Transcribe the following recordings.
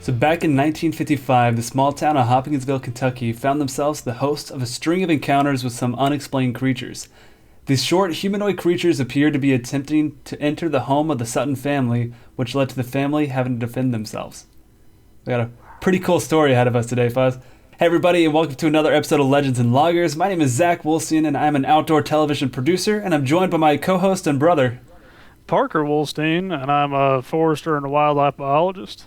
So back in 1955, the small town of Hopkinsville, Kentucky, found themselves the host of a string of encounters with some unexplained creatures. These short humanoid creatures appeared to be attempting to enter the home of the Sutton family, which led to the family having to defend themselves. We got a pretty cool story ahead of us today, Fuzz. Hey everybody, and welcome to another episode of Legends and Loggers. My name is Zac Wohlstein, and I'm an outdoor television producer, and I'm joined by my co-host and brother, Parker Wohlstein, and I'm a forester and a wildlife biologist.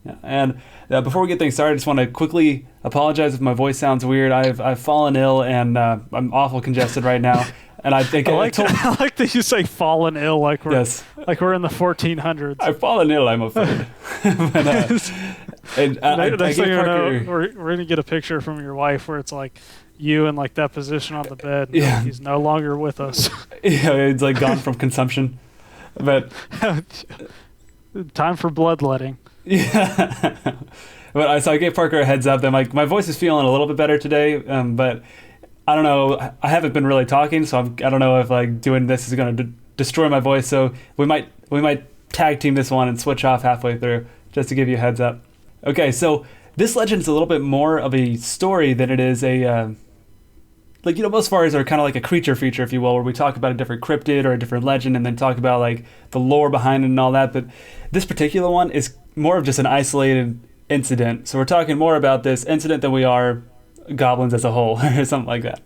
Yeah, and before we get things started, I just want to quickly apologize if my voice sounds weird. I've fallen ill, and I'm awful congested right now. And I think I like that you say fallen ill like we're in the 1400s. I've fallen ill, I'm afraid. Next thing you know, we're going to get a picture from your wife where it's like you in like that position on the bed. Yeah. Like he's no longer with us. Yeah, it's like gone from consumption. But time for bloodletting. Yeah. But so I gave Parker a heads up that my voice is feeling a little bit better today, but I don't know. I haven't been really talking, so I don't know if like doing this is going to destroy my voice. So we might tag team this one and switch off halfway through, just to give you a heads up. Okay, so this legend is a little bit more of a story than it is a most stories are kind of like a creature feature, if you will, where we talk about a different cryptid or a different legend and then talk about like the lore behind it and all that. But this particular one is more of just an isolated incident. So we're talking more about this incident than we are goblins as a whole or something like that.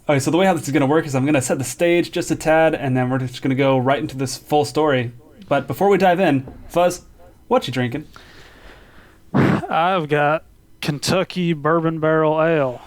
All right, so the way how this is going to work is I'm going to set the stage just a tad, and then we're just going to go right into this full story. But before we dive in, Fuzz, what you drinking? I've got Kentucky Bourbon Barrel Ale.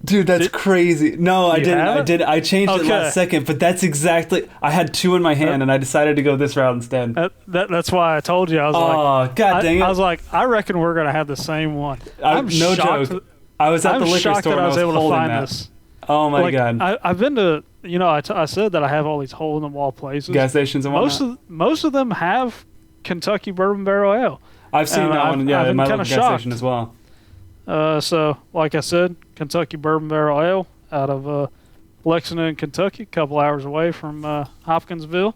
Dude, that's crazy. No, I didn't. I changed it last second, but that's exactly... I had two in my hand, and I decided to go this route instead. That's why I told you. I was God dang it. I was like, I reckon we're going to have the same one. I'm no joke. I was at the liquor store and I was able to find this. Oh, my God. I've been to... I said that I have all these hole-in-the-wall places. Gas stations and whatnot. Most of them have Kentucky Bourbon Barrel Ale. I've seen that one, in my local gas station as well. So, like I said, Kentucky Bourbon Barrel Ale out of Lexington, Kentucky, a couple hours away from Hopkinsville.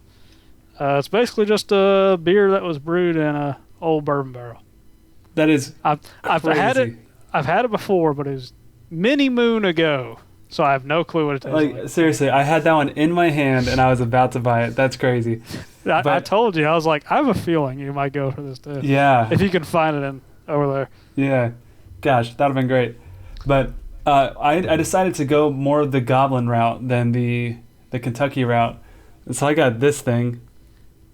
It's basically just a beer that was brewed in a old bourbon barrel. That is I've had it. I've had it before, but it was many moon ago, so I have no clue what it tastes like. Seriously, I had that one in my hand and I was about to buy it. That's crazy. I told you, I was like, I have a feeling you might go for this too. Yeah. If you can find it over there. Yeah. Gosh, that would have been great. But I decided to go more of the Goblin route than the Kentucky route. And so I got this thing.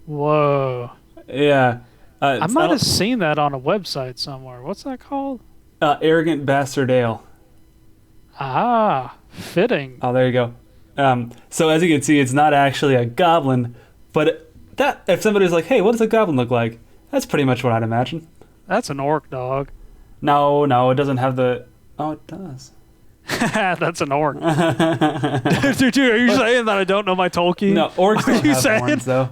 Whoa. Yeah. I might have seen that on a website somewhere. What's that called? Arrogant Bastard Ale. Ah, fitting. Oh, there you go. So as you can see, it's not actually a goblin, but if somebody's like, hey, what does a goblin look like? That's pretty much what I'd imagine. That's an orc dog. No, it doesn't have the... Oh, it does. That's an orc. Dude, are you saying that I don't know my Tolkien? No, orcs don't have horns, though.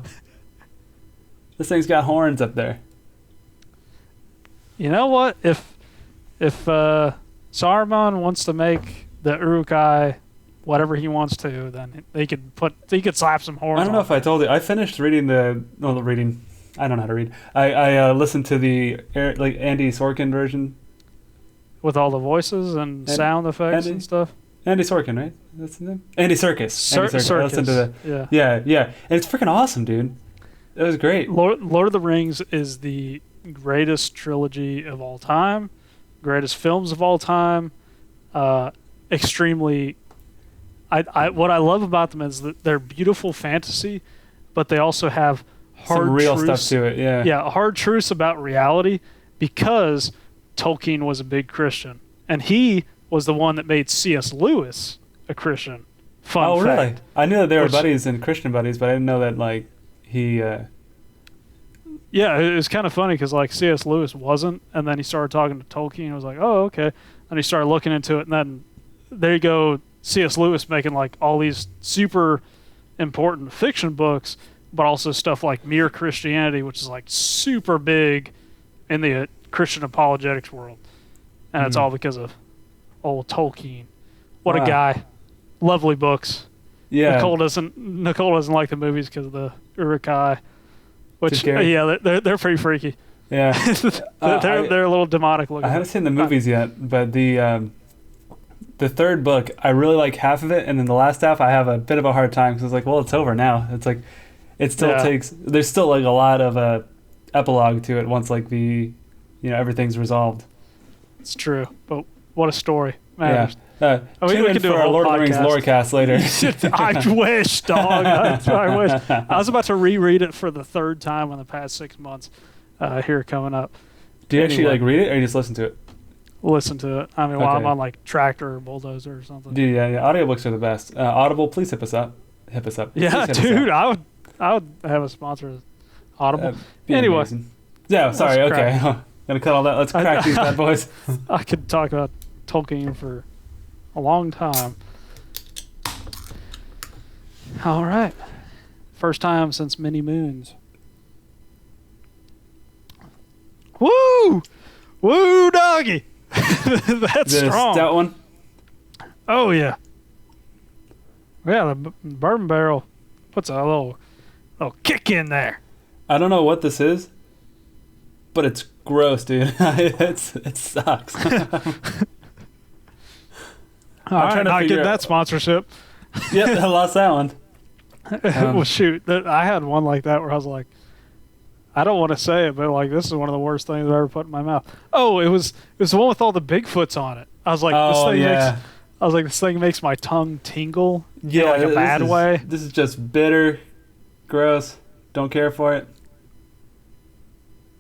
This thing's got horns up there. You know what? If Saruman wants to make the Uruk-hai whatever he wants to, then he could slap some horns. I don't know if I told you. I finished reading I don't know how to read. I listened to the Andy Sorkin version. With all the voices and sound effects and stuff? Andy Sorkin, right? That's his name? Andy Serkis. Andy Serkis. I listened to Yeah. And it's freaking awesome, dude. It was great. Lord of the Rings is the greatest trilogy of all time, greatest films of all time. Extremely... what I love about them is that they're beautiful fantasy, but they also have hard some real truths, stuff to it, yeah. Yeah, hard truths about reality, because Tolkien was a big Christian, and he was the one that made C.S. Lewis a Christian. Fun fact. Really? I knew that they were buddies and Christian buddies, but I didn't know that he. Yeah, it was kind of funny because C.S. Lewis wasn't, and then he started talking to Tolkien. And was like, "Oh, okay," and he started looking into it, and then there you go, C.S. Lewis making all these super important fiction books, but also stuff like Mere Christianity, which is super big in the Christian apologetics world. And it's all because of old Tolkien. What a guy. Lovely books. Yeah. Nicole doesn't like the movies because of the Uruk-hai, which they're pretty freaky. Yeah. They're a little demonic looking. I haven't seen the movies yet, but the third book, I really like half of it, and then the last half, I have a bit of a hard time because it's like, well, it's over now. It's like, it still takes. There's still like a lot of epilogue to it once like everything's resolved. It's true, but what a story, man. Yeah. Tune in for our Lord of the Rings lorecast later. I wish, dog. I wish. I was about to reread it for the third time in the past 6 months. Here coming up. Do you actually like read it, or you just listen to it? Listen to it. I mean, while I'm on like tractor or bulldozer or something. Dude, yeah. Audiobooks are the best. Audible, please hit us up. Yeah, dude, I would have a sponsor. Audible. Anyway. Amazing. Yeah, sorry. Okay, gonna cut all that. Let's crack these bad boys. I could talk about Tolkien for a long time. All right. First time since many moons. Woo! Woo, doggy! That's strong. That one? Oh, yeah. Yeah, the bourbon barrel puts a little kick in there. I don't know what this is, but it's gross, dude. It sucks. All right, not getting that sponsorship. Yep, I lost that one. Well, shoot. I had one like that where I was like, I don't want to say it, but like this is one of the worst things I've ever put in my mouth. Oh, it was the one with all the Bigfoots on it. I was like, this thing makes my tongue tingle in like a bad way. This is just bitter, gross. Don't care for it.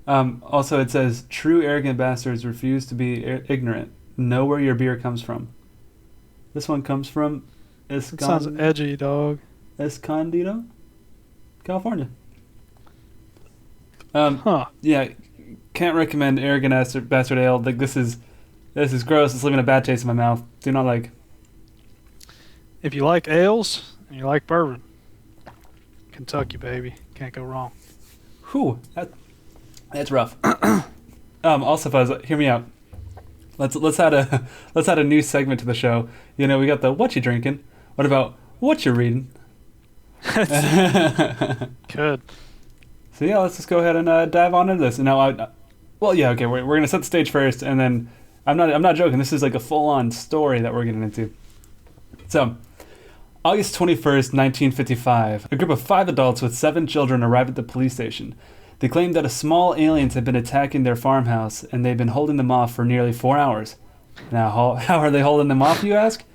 Also, it says, true arrogant bastards refuse to be ignorant. Know where your beer comes from. This one comes from Sounds edgy, dog. Escondido, California. Yeah, can't recommend arrogant bastard ale. Like this is gross. It's leaving a bad taste in my mouth. Do not like. If you like ales and you like bourbon, Kentucky, baby, can't go wrong. Whew, that's rough. Also, Fuzz, hear me out. Let's add a new segment to the show. You know, we got the what you drinking. What about what you're reading? Good. So yeah, let's just go ahead and dive on into this. And now, okay, we're gonna set the stage first, and then I'm not joking. This is like a full-on story that we're getting into. So, August 21st, 1955, a group of 5 adults with 7 children arrived at the police station. They claimed that small aliens had been attacking their farmhouse, and they'd been holding them off for nearly 4 hours. Now, how are they holding them off, you ask?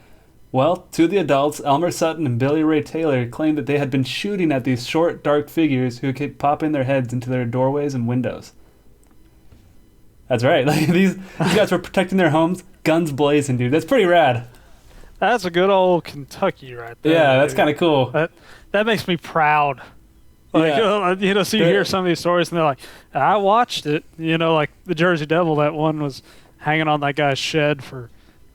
Well, 2 of the adults, Elmer Sutton and Billy Ray Taylor, claimed that they had been shooting at these short, dark figures who kept popping their heads into their doorways and windows. That's right. Like these guys were protecting their homes, guns blazing, dude. That's pretty rad. That's a good old Kentucky right there. Yeah, that's kind of cool. That makes me proud. Like, yeah. So you hear some of these stories and they're like, I watched it. You know, like the Jersey Devil, that one was hanging on that guy's shed for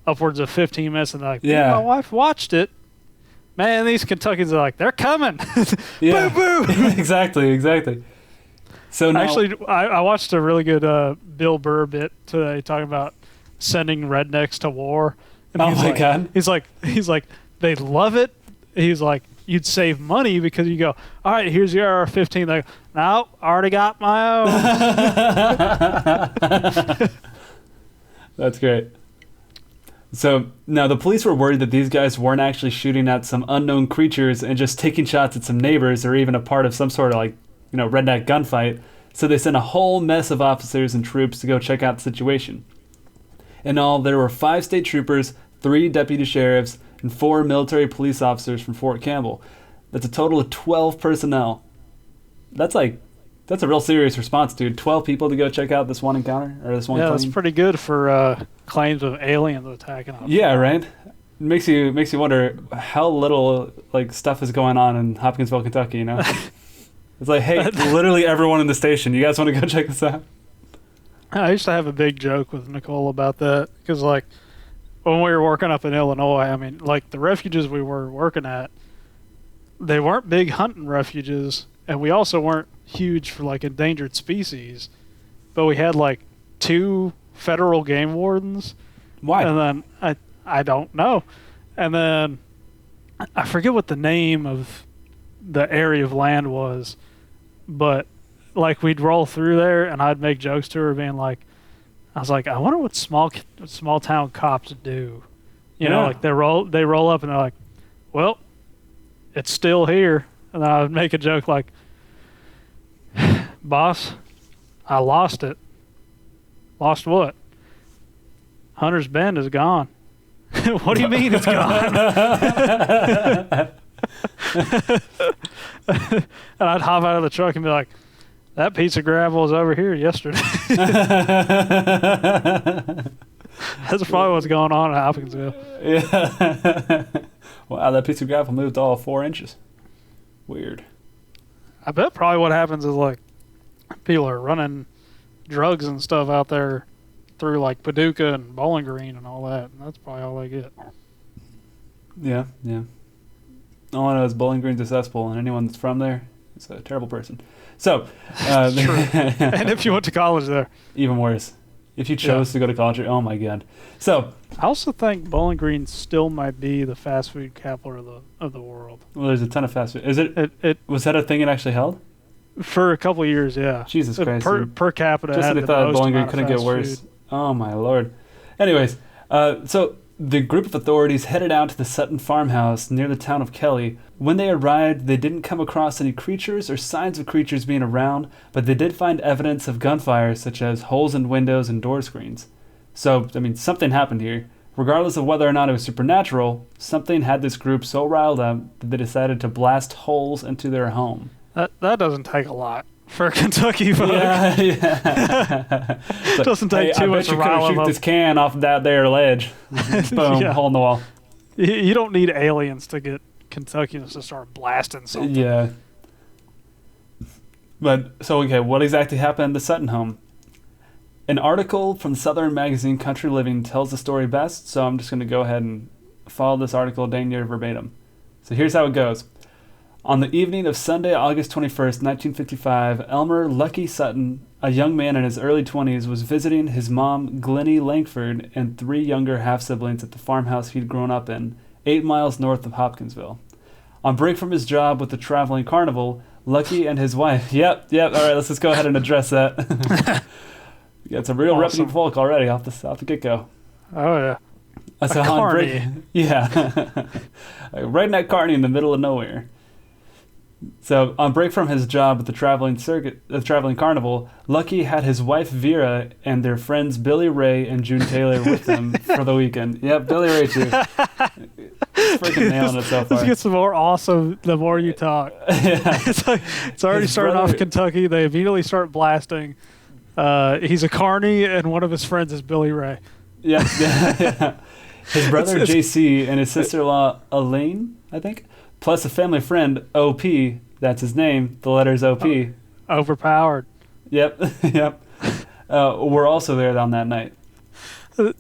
upwards of 15 minutes, and they're like, my wife watched it. Man, these Kentuckians are like, they're coming. Yeah. Boo, boo. Exactly. So now, actually, I watched a really good Bill Burr bit today talking about sending rednecks to war. And oh my God. He's like, they love it. He's like, you'd save money because you go, all right, here's your AR-15. They go, no, already got my own. That's great. So now the police were worried that these guys weren't actually shooting at some unknown creatures and just taking shots at some neighbors or even a part of some sort of redneck gunfight. So they sent a whole mess of officers and troops to go check out the situation. In all, there were 5 state troopers, 3 deputy sheriffs, and 4 military police officers from Fort Campbell. That's a total of 12 personnel. That's a real serious response, dude. 12 people to go check out this one encounter or this one claim. That's pretty good for claims of aliens attacking us. Yeah, right. It makes you wonder how little stuff is going on in Hopkinsville, Kentucky. You know, it's like, hey, literally everyone in the station. You guys want to go check this out? I used to have a big joke with Nicole about that because, when we were working up in Illinois, I mean, the refuges we were working at, they weren't big hunting refuges, and we also weren't huge for endangered species, but we had 2 federal game wardens. Why? And then I don't know. And then I forget what the name of the area of land was, but like we'd roll through there, and I'd make jokes to her, being like, I was like, I wonder what small town cops do. You know, like they roll up and they're like, well, it's still here. And then I would make a joke like, boss, I lost it. Lost what? Hunter's Bend is gone. What do you mean it's gone? And I'd hop out of the truck and be like, that piece of gravel was over here yesterday. That's probably what's going on in Hopkinsville. Yeah. Wow, that piece of gravel moved all 4 inches. Weird. I bet probably what happens is like people are running drugs and stuff out there through like Paducah and Bowling Green and all that, and that's probably all they get. Yeah. All I know is Bowling Green's a cesspool, and anyone that's from there is a terrible person. So, true. And if you went to college there, even worse. If you chose to go to college, oh my God. So, I also think Bowling Green still might be the fast food capital of the world. Well, there's a ton of fast food. Is it was that a thing it actually held? For a couple of years, yeah. Jesus Christ. Per capita, just had when they the thought most Bowling Green amount of couldn't get fast worse. food. Oh my Lord. Anyways, so the group of authorities headed out to the Sutton farmhouse near the town of Kelly. When they arrived, they didn't come across any creatures or signs of creatures being around, but they did find evidence of gunfire, such as holes in windows and door screens. So, I mean, something happened here. Regardless of whether or not it was supernatural, something had this group so riled up that they decided to blast holes into their home. That doesn't take a lot for Kentucky folk. Yeah. It doesn't take too much to rile them shoot up. this can off that there ledge. Boom, hole in the wall. You don't need aliens to get Kentuckians to start blasting something. Yeah. But, so, okay, what exactly happened in the Sutton home? An article from Southern magazine Country Living tells the story best, so I'm just going to go ahead and follow this article dang near verbatim. So here's how it goes. On the evening of Sunday, August 21st, 1955, Elmer Lucky Sutton, a young man in his early 20s, was visiting his mom, Glennie Langford, and 3 younger half-siblings at the farmhouse he'd grown up in, 8 miles north of Hopkinsville. On break from his job with the traveling carnival, Lucky and his wife... Yep, all right, let's just go ahead and address that. Yeah, it's a real reputable folk already off the get-go. Oh, yeah. So on break, yeah. A redneck carny in the middle of nowhere. So on break from his job at the traveling carnival, Lucky had his wife Vera and their friends Billy Ray and June Taylor with them for the weekend. Yep, Billy Ray too. It's freaking nailing it so far. This gets more awesome the more you talk. Yeah. It's already starting off Kentucky. They immediately start blasting. He's a carny, and one of his friends is Billy Ray. Yeah. His brother JC and his sister-in-law Elaine, I think, plus a family friend OP. That's his name. The letters OP. Overpowered. Yep. We're also there on that night.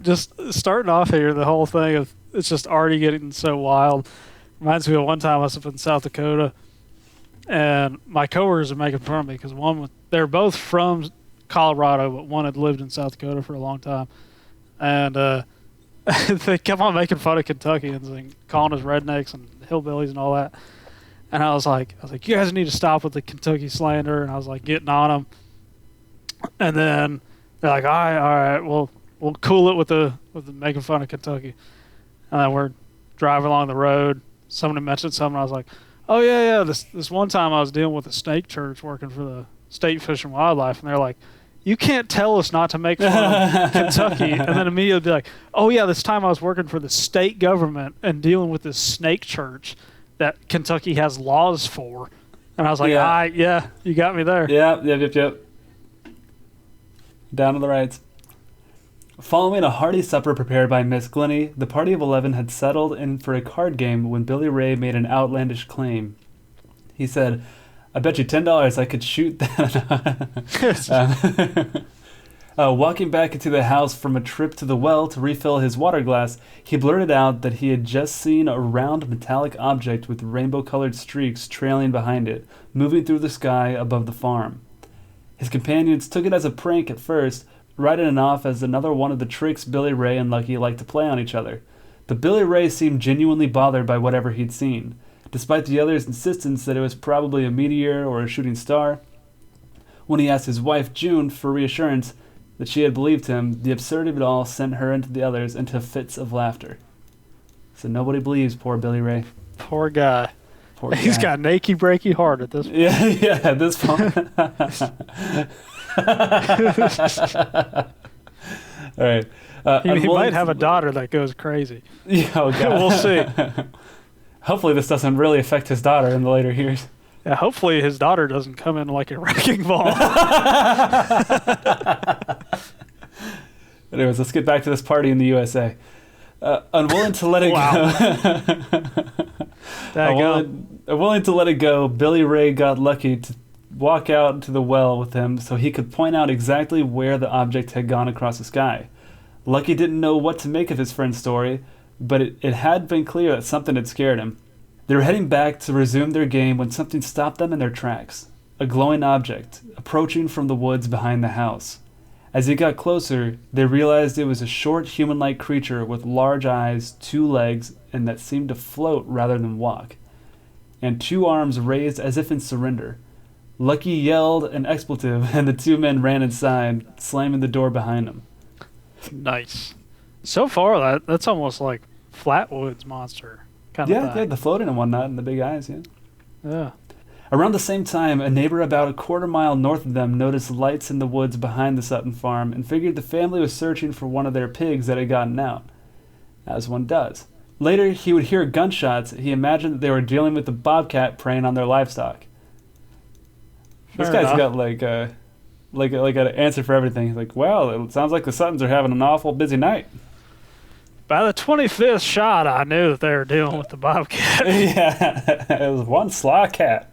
Just starting off here, the whole thing of it's just already getting so wild. Reminds me of one time I was up in South Dakota, and my coworkers are making fun of me because they're both from Colorado, but one had lived in South Dakota for a long time, and they kept on making fun of Kentuckians and calling us rednecks and hillbillies and all that. And I was like, you guys need to stop with the Kentucky slander. And I was like, getting on them. And then they're like, all right, we'll cool it with the making fun of Kentucky. And then we're driving along the road. Somebody mentioned something. I was like, oh yeah. This one time I was dealing with a snake church working for the State Fish and Wildlife, and they're like, you can't tell us not to make fun of Kentucky. And then immediately be like, oh yeah, this time I was working for the state government and dealing with this snake church that Kentucky has laws for. And I was like, yeah, you got me there. Yep. Down to the rights. Following a hearty supper prepared by Miss Glennie, the party of 11 had settled in for a card game when Billy Ray made an outlandish claim. He said, I bet you $10 I could shoot that. Walking back into the house from a trip to the well to refill his water glass, he blurted out that he had just seen a round metallic object with rainbow-colored streaks trailing behind it, moving through the sky above the farm. His companions took it as a prank at first, writing it off as another one of the tricks Billy Ray and Lucky liked to play on each other. But Billy Ray seemed genuinely bothered by whatever he'd seen. Despite the others' insistence that it was probably a meteor or a shooting star. When he asked his wife, June, for reassurance that she had believed him, the absurdity of it all sent her and the others into fits of laughter. So nobody believes poor Billy Ray. Poor guy. Poor guy. He's got an achy breaky heart at this point. Yeah, at this point. All right. He might have a daughter that goes crazy. Yeah, oh God. We'll see. Hopefully this doesn't really affect his daughter in the later years. Yeah, hopefully his daughter doesn't come in like a wrecking ball. Anyways, let's get back to this party in the USA. Unwilling to let it go. Unwilling to let it go, Billy Ray got lucky to walk out to the well with him so he could point out exactly where the object had gone across the sky. Lucky didn't know what to make of his friend's story, but it had been clear that something had scared him. They were heading back to resume their game when something stopped them in their tracks. A glowing object, approaching from the woods behind the house. As it got closer, they realized it was a short human-like creature with large eyes, 2 legs, and that seemed to float rather than walk, and 2 arms raised as if in surrender. Lucky yelled an expletive, and the 2 men ran inside, slamming the door behind them. Nice. So far, that's almost like Flatwoods monster kind of thing. Yeah, the floating and whatnot, and the big eyes, yeah. Yeah. Around the same time, a neighbor about a quarter-mile north of them noticed lights in the woods behind the Sutton farm and figured the family was searching for one of their pigs that had gotten out, as one does. Later, he would hear gunshots. He imagined that they were dealing with the bobcat preying on their livestock. This guy's got like an answer for everything. He's like, well, it sounds like the Suttons are having an awful busy night. By the 25th shot, I knew that they were dealing with the bobcat. Yeah, it was one sly cat.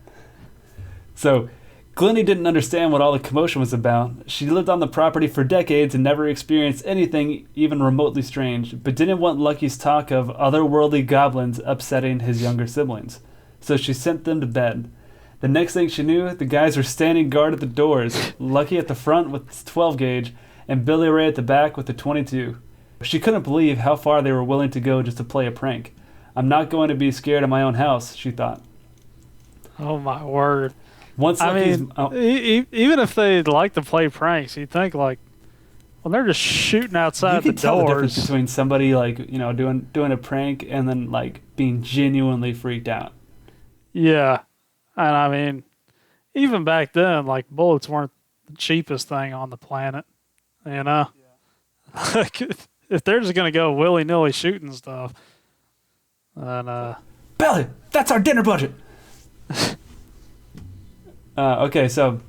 So, Glennie didn't understand what all the commotion was about. She lived on the property for decades and never experienced anything even remotely strange, but didn't want Lucky's talk of otherworldly goblins upsetting his younger siblings. So she sent them to bed. The next thing she knew, the guys were standing guard at the doors, Lucky at the front with his 12 gauge, and Billy Ray at the back with the 22. She couldn't believe how far they were willing to go just to play a prank. I'm not going to be scared of my own house, she thought. Oh my word. Even if they like to play pranks, you'd think like, when they're just shooting outside the doors. You can tell the difference between somebody doing a prank and then like being genuinely freaked out. Yeah, and I mean, even back then, like bullets weren't the cheapest thing on the planet, you know. Yeah. Like if they're just gonna go willy nilly shooting stuff, then Billy, that's our dinner budget. Okay, so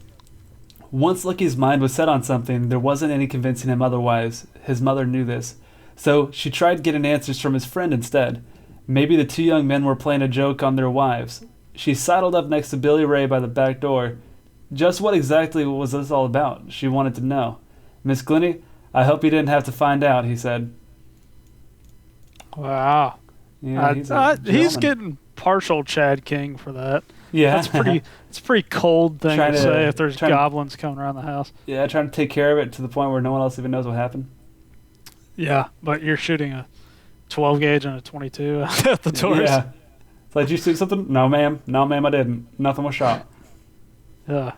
once Lucky's mind was set on something, there wasn't any convincing him otherwise. His mother knew this. So she tried getting answers from his friend instead. Maybe the 2 young men were playing a joke on their wives. She sidled up next to Billy Ray by the back door. Just what exactly was this all about? She wanted to know. Miss Glennie, I hope you didn't have to find out, he said. Wow. Yeah, he's getting partial Chad King for that. Yeah. It's a pretty cold thing to say if there's goblins coming around the house. Yeah, trying to take care of it to the point where no one else even knows what happened. Yeah, but you're shooting a 12 gauge and a 22 at the doors. Yeah. It's like, did you see something? No, ma'am. No, ma'am, I didn't. Nothing was shot. Yeah.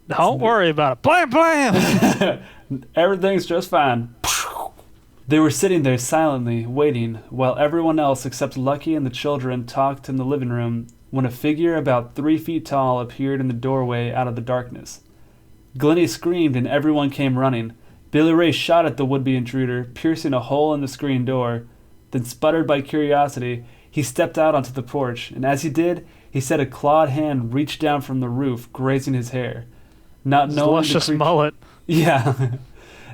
Don't worry about it. Blam, blam! Everything's just fine. They were sitting there silently, waiting, while everyone else except Lucky and the children talked in the living room, when a figure about 3 feet tall appeared in the doorway out of the darkness. Glennie screamed and everyone came running. Billy Ray shot at the would-be intruder, piercing a hole in the screen door. Then, sputtered by curiosity, he stepped out onto the porch, and as he did, he said a clawed hand reached down from the roof, grazing his hair. Not knowing luscious mullet. Yeah.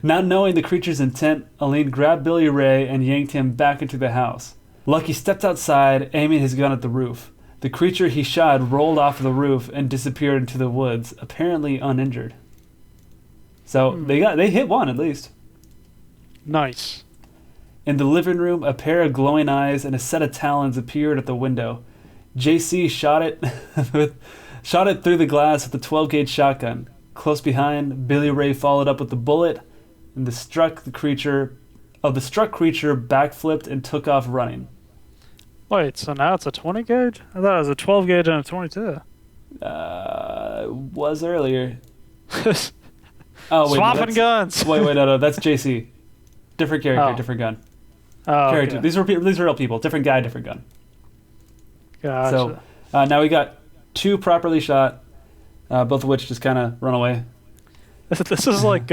Not knowing the creature's intent, Aline grabbed Billy Ray and yanked him back into the house. Lucky stepped outside, aiming his gun at the roof. The creature he shot rolled off the roof and disappeared into the woods, apparently uninjured. So they hit one at least. Nice. In the living room, a pair of glowing eyes and a set of talons appeared at the window. JC shot it through the glass with a 12-gauge shotgun. Close behind, Billy Ray followed up with a bullet, and the struck creature backflipped and took off running. Wait, so now it's a 20 gauge? I thought it was a 12 gauge and a 22. Was earlier. Oh, wait, Swapping guns. Wait, no, that's JC. Different character, Oh. different gun. Oh, Character. okay. These are real people. Different guy, different gun. Gotcha. So now we got 2 properly shot, both of which just kind of run away. This is like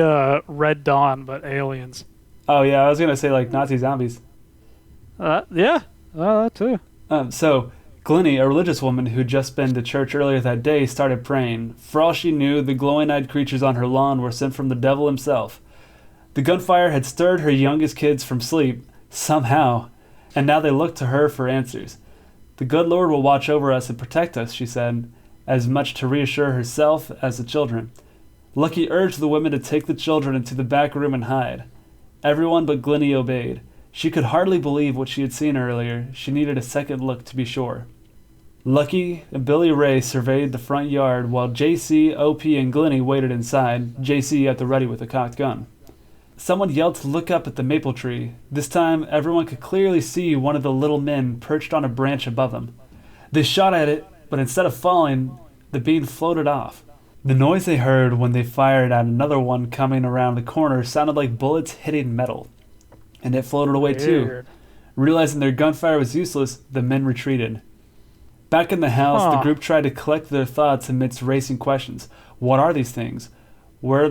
Red Dawn, but aliens. Oh yeah, I was gonna say like Nazi zombies. Yeah, that too. So Glennie, a religious woman who'd just been to church earlier that day, started praying. For all she knew, the glowing-eyed creatures on her lawn were sent from the devil himself. The gunfire had stirred her youngest kids from sleep, somehow, and now they looked to her for answers. The good Lord will watch over us and protect us, she said, as much to reassure herself as the children. Lucky urged the women to take the children into the back room and hide. Everyone but Glennie obeyed. She could hardly believe what she had seen earlier. She needed a second look to be sure. Lucky and Billy Ray surveyed the front yard while JC, OP, and Glennie waited inside, JC at the ready with a cocked gun. Someone yelled to look up at the maple tree. This time, everyone could clearly see one of the little men perched on a branch above them. They shot at it, but instead of falling, the beam floated off. The noise they heard when they fired at another one coming around the corner sounded like bullets hitting metal. And it floated away too. Realizing their gunfire was useless, the men retreated. Back in the house, the group tried to collect their thoughts amidst racing questions. What are these things? Were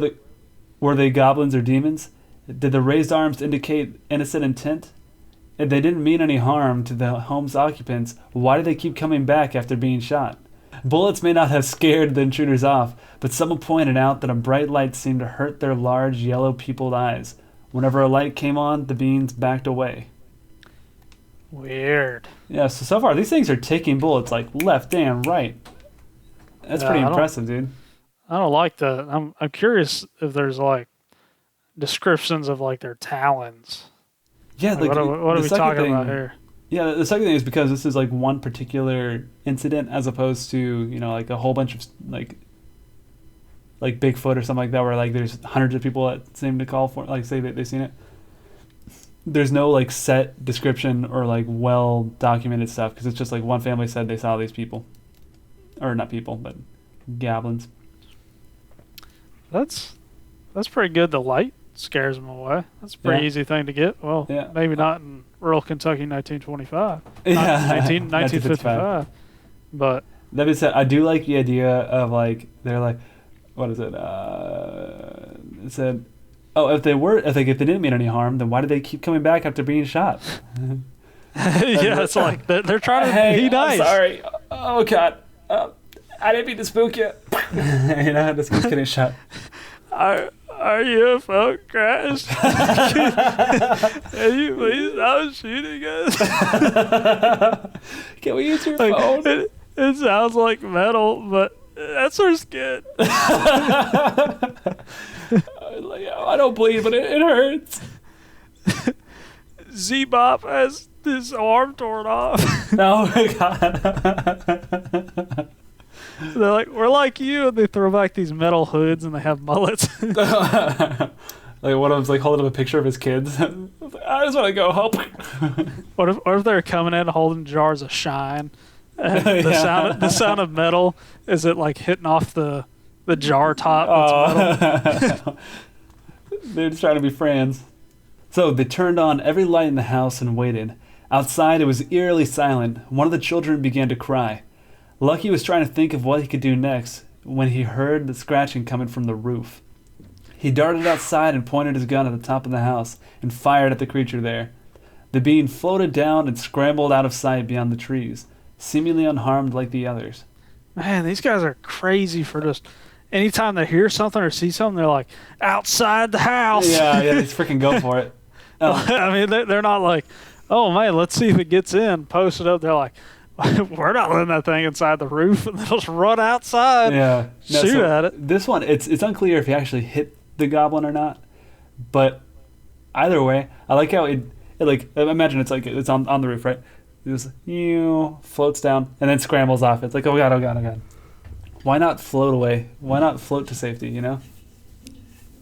they goblins or demons? Did the raised arms indicate innocent intent? If they didn't mean any harm to the home's occupants, why did they keep coming back after being shot? Bullets may not have scared the intruders off, but someone pointed out that a bright light seemed to hurt their large, yellow-pupiled eyes. Whenever a light came on, the beings backed away. Weird. Yeah, so far, these things are taking bullets like left and right. That's pretty impressive, dude. I don't like that. I'm curious if there's like descriptions of like their talons. Yeah, like, what are we talking about here? Yeah, the second thing is because this is like one particular incident as opposed to, you know, like a whole bunch of like Bigfoot or something like that where like there's hundreds of people that seem to call for like say that they've seen it. There's no like set description or like well documented stuff because it's just like one family said they saw these people. Or not people, but goblins. That's pretty good. The light scares them away. That's a pretty easy thing to get. Well, maybe not in rural Kentucky 1925. Yeah. 1955. But that being said, I do like the idea of like they're like, what is it? It said, oh, if they didn't mean any harm, then why did they keep coming back after being shot? Yeah, it's like they're trying to be nice. I'm sorry. Oh God, I didn't mean to spook you. You know, this guy's getting shot. Our UFO crashed. Can you please stop shooting us? Can we use your phone? It sounds like metal, but that's our skin. I don't bleed, but it hurts. Z-Bop has his arm torn off. Oh my God. They're like, we're like you, and they throw back these metal hoods and they have mullets. Like one of them's like holding up a picture of his kids. I just want to go help. What if they're coming in holding jars of shine? And the sound of metal is it like hitting off the jar top that's metal? They're just trying to be friends. So they turned on every light in the house and waited. Outside it was eerily silent. One of the children began to cry. Lucky was trying to think of what he could do next when he heard the scratching coming from the roof. He darted outside and pointed his gun at the top of the house and fired at the creature there. The being floated down and scrambled out of sight beyond the trees, seemingly unharmed like the others. Man, these guys are crazy for just... Anytime they hear something or see something, they're like, outside the house! Yeah, they just freaking go for it. I mean, they're not like, oh man, let's see if it gets in, post it up. They're like, we're not letting that thing inside the roof, and they'll just run outside, shoot at it. This one, it's unclear if he actually hit the goblin or not, but either way, I like how it like, imagine it's like, it's on the roof, right? It just, floats down, and then scrambles off. It's like, oh God, oh God, oh God. Why not float away? Why not float to safety, you know?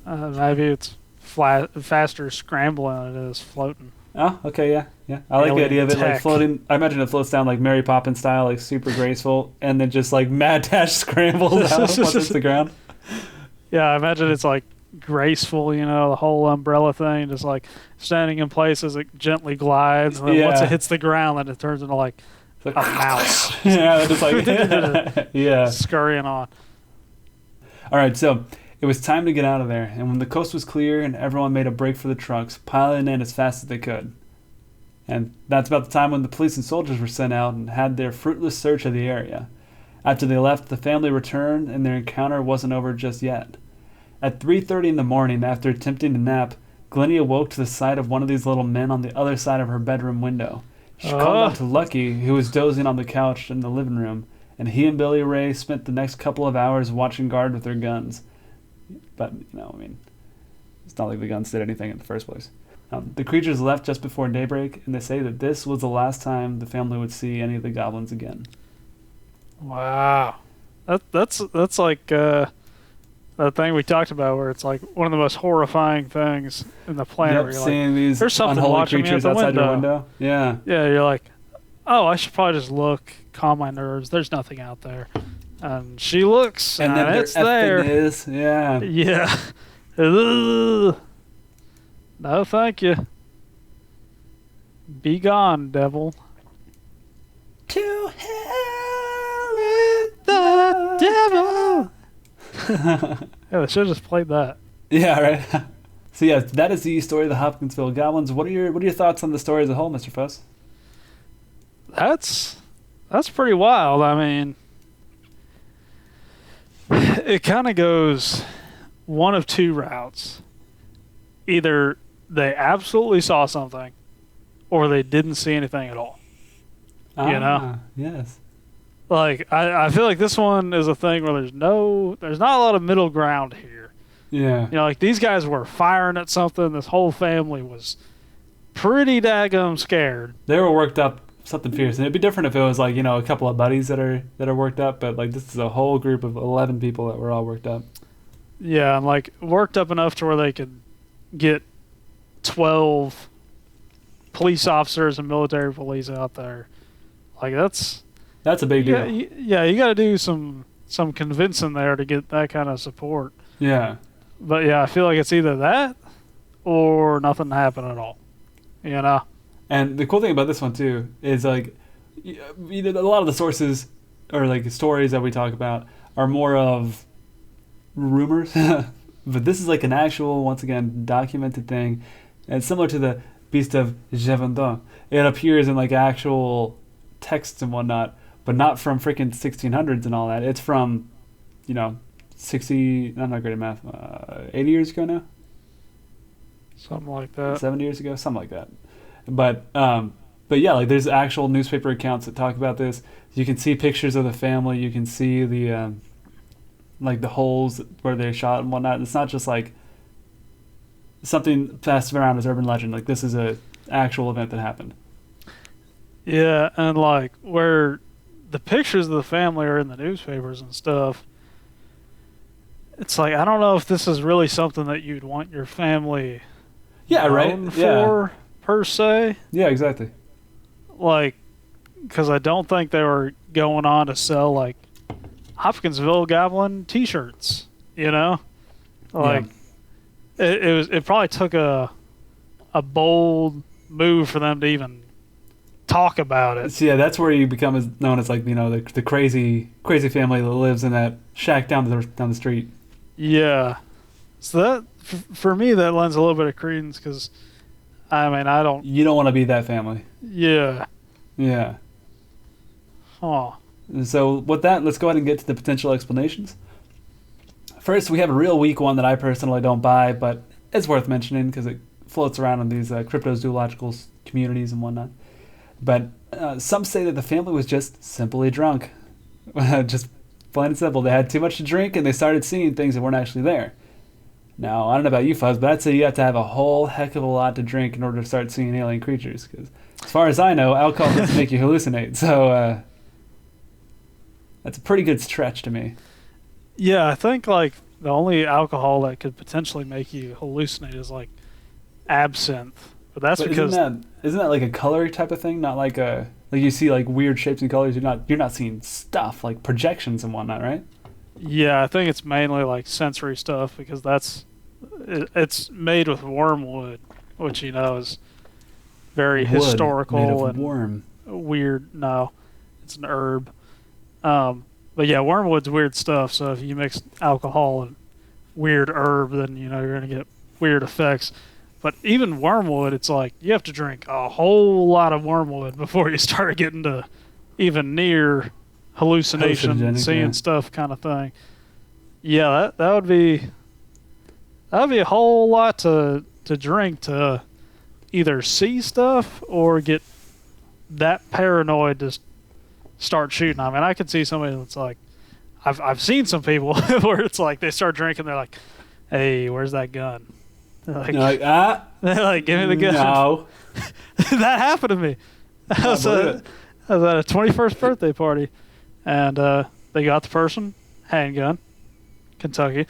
Maybe it's faster scrambling than it is floating. Oh, okay, yeah. I like the idea of it like floating. I imagine it floats down like Mary Poppins style, like super graceful, and then just like mad dash scrambles out once it's the ground. Yeah, I imagine it's like graceful, the whole umbrella thing, just like standing in place as it gently glides, and then once it hits the ground, then it turns into like a mouse. Yeah, just like yeah, scurrying on. All right, so it was time to get out of there, and when the coast was clear and everyone made a break for the trucks, piling in as fast as they could. And that's about the time when the police and soldiers were sent out and had their fruitless search of the area. After they left, the family returned, and their encounter wasn't over just yet. At 3:30 in the morning, after attempting to nap, Glennie awoke to the sight of one of these little men on the other side of her bedroom window. She called out to Lucky, who was dozing on the couch in the living room, and he and Billy Ray spent the next couple of hours watching guard with their guns. But, it's not like the guns did anything in the first place. The creatures left just before daybreak, and they say that this was the last time the family would see any of the goblins again. Wow. That's like that thing we talked about where it's like one of the most horrifying things in the planet. Yep, seeing these there's something unholy creatures outside your window. Yeah. Yeah, you're like, oh, I should probably just look, calm my nerves. There's nothing out there. And she looks, and then it's there. Is. Yeah. Yeah. No, thank you. Be gone, devil. To hell with the devil. Yeah, they should have just played that. Yeah, right. So yeah, that is the story of the Hopkinsville Goblins. What are your thoughts on the story as a whole, Mr. Fuss? That's pretty wild. I mean, it kind of goes one of two routes. Either they absolutely saw something, or they didn't see anything at all. Yes. Like, I feel like this one is a thing where there's not a lot of middle ground here. Yeah. Like these guys were firing at something. This whole family was pretty daggum scared. They were worked up, something fierce. And it'd be different if it was like, a couple of buddies that are worked up, but like this is a whole group of 11 people that were all worked up. Yeah, and like worked up enough to where they could get 12 police officers and military police out there. Like that's a big deal. Yeah, you got to do some convincing there to get that kind of support. Yeah. But yeah, I feel like it's either that or nothing happened at all. And the cool thing about this one too is like, a lot of the sources or like stories that we talk about are more of rumors, but this is like an actual, once again, documented thing, and similar to the Beast of Gévaudan. It appears in like actual texts and whatnot, but not from freaking 1600s and all that. It's from, 60. I'm not great at math. 80 years ago now. Something like that. 70 years ago, something like that. But yeah, like there's actual newspaper accounts that talk about this. You can see pictures of the family. You can see the like the holes where they shot and whatnot. It's not just like something passed around as urban legend. Like this is a actual event that happened. Yeah, and like where the pictures of the family are in the newspapers and stuff, it's like I don't know if this is really something that you'd want your family known for per se. Yeah, exactly. Like, because I don't think they were going on to sell like Hopkinsville Goblin T-shirts. Like it probably took a bold move for them to even talk about it. So yeah, that's where you become known as like the crazy family that lives in that shack down the street. Yeah, so that for me that lends a little bit of credence because I don't. You don't want to be that family. Yeah. Yeah. Huh. And so with that, let's go ahead and get to the potential explanations. First, we have a real weak one that I personally don't buy, but it's worth mentioning because it floats around in these cryptozoological communities and whatnot. But some say that the family was just simply drunk. Just plain and simple. They had too much to drink and they started seeing things that weren't actually there. Now, I don't know about you, Fuzz, but I'd say you have to have a whole heck of a lot to drink in order to start seeing alien creatures. Because as far as I know, alcohol doesn't make you hallucinate. So that's a pretty good stretch to me. Yeah, I think like the only alcohol that could potentially make you hallucinate is like absinthe. But that's because isn't that like a color type of thing? Not like you see like weird shapes and colors. You're not seeing stuff like projections and whatnot, right? Yeah, I think it's mainly like sensory stuff because it's made with wormwood, which is very Wood made historical of and worm. weird. No, it's an herb. But yeah, wormwood's weird stuff. So if you mix alcohol and weird herb, then you're gonna get weird effects. But even wormwood, it's like you have to drink a whole lot of wormwood before you start getting to even near hallucination, Hallucinogenic, seeing yeah. stuff kind of thing. Yeah, that would be a whole lot to drink to either see stuff or get that paranoid to start shooting. I mean, I could see somebody that's like, I've seen some people where it's like they start drinking, they're like, "Hey, where's that gun?" They're like, You're like, ah, they're like, "Give me the gun." no. That happened to me. I was at a 21st birthday party, and they got the person handgun, Kentucky,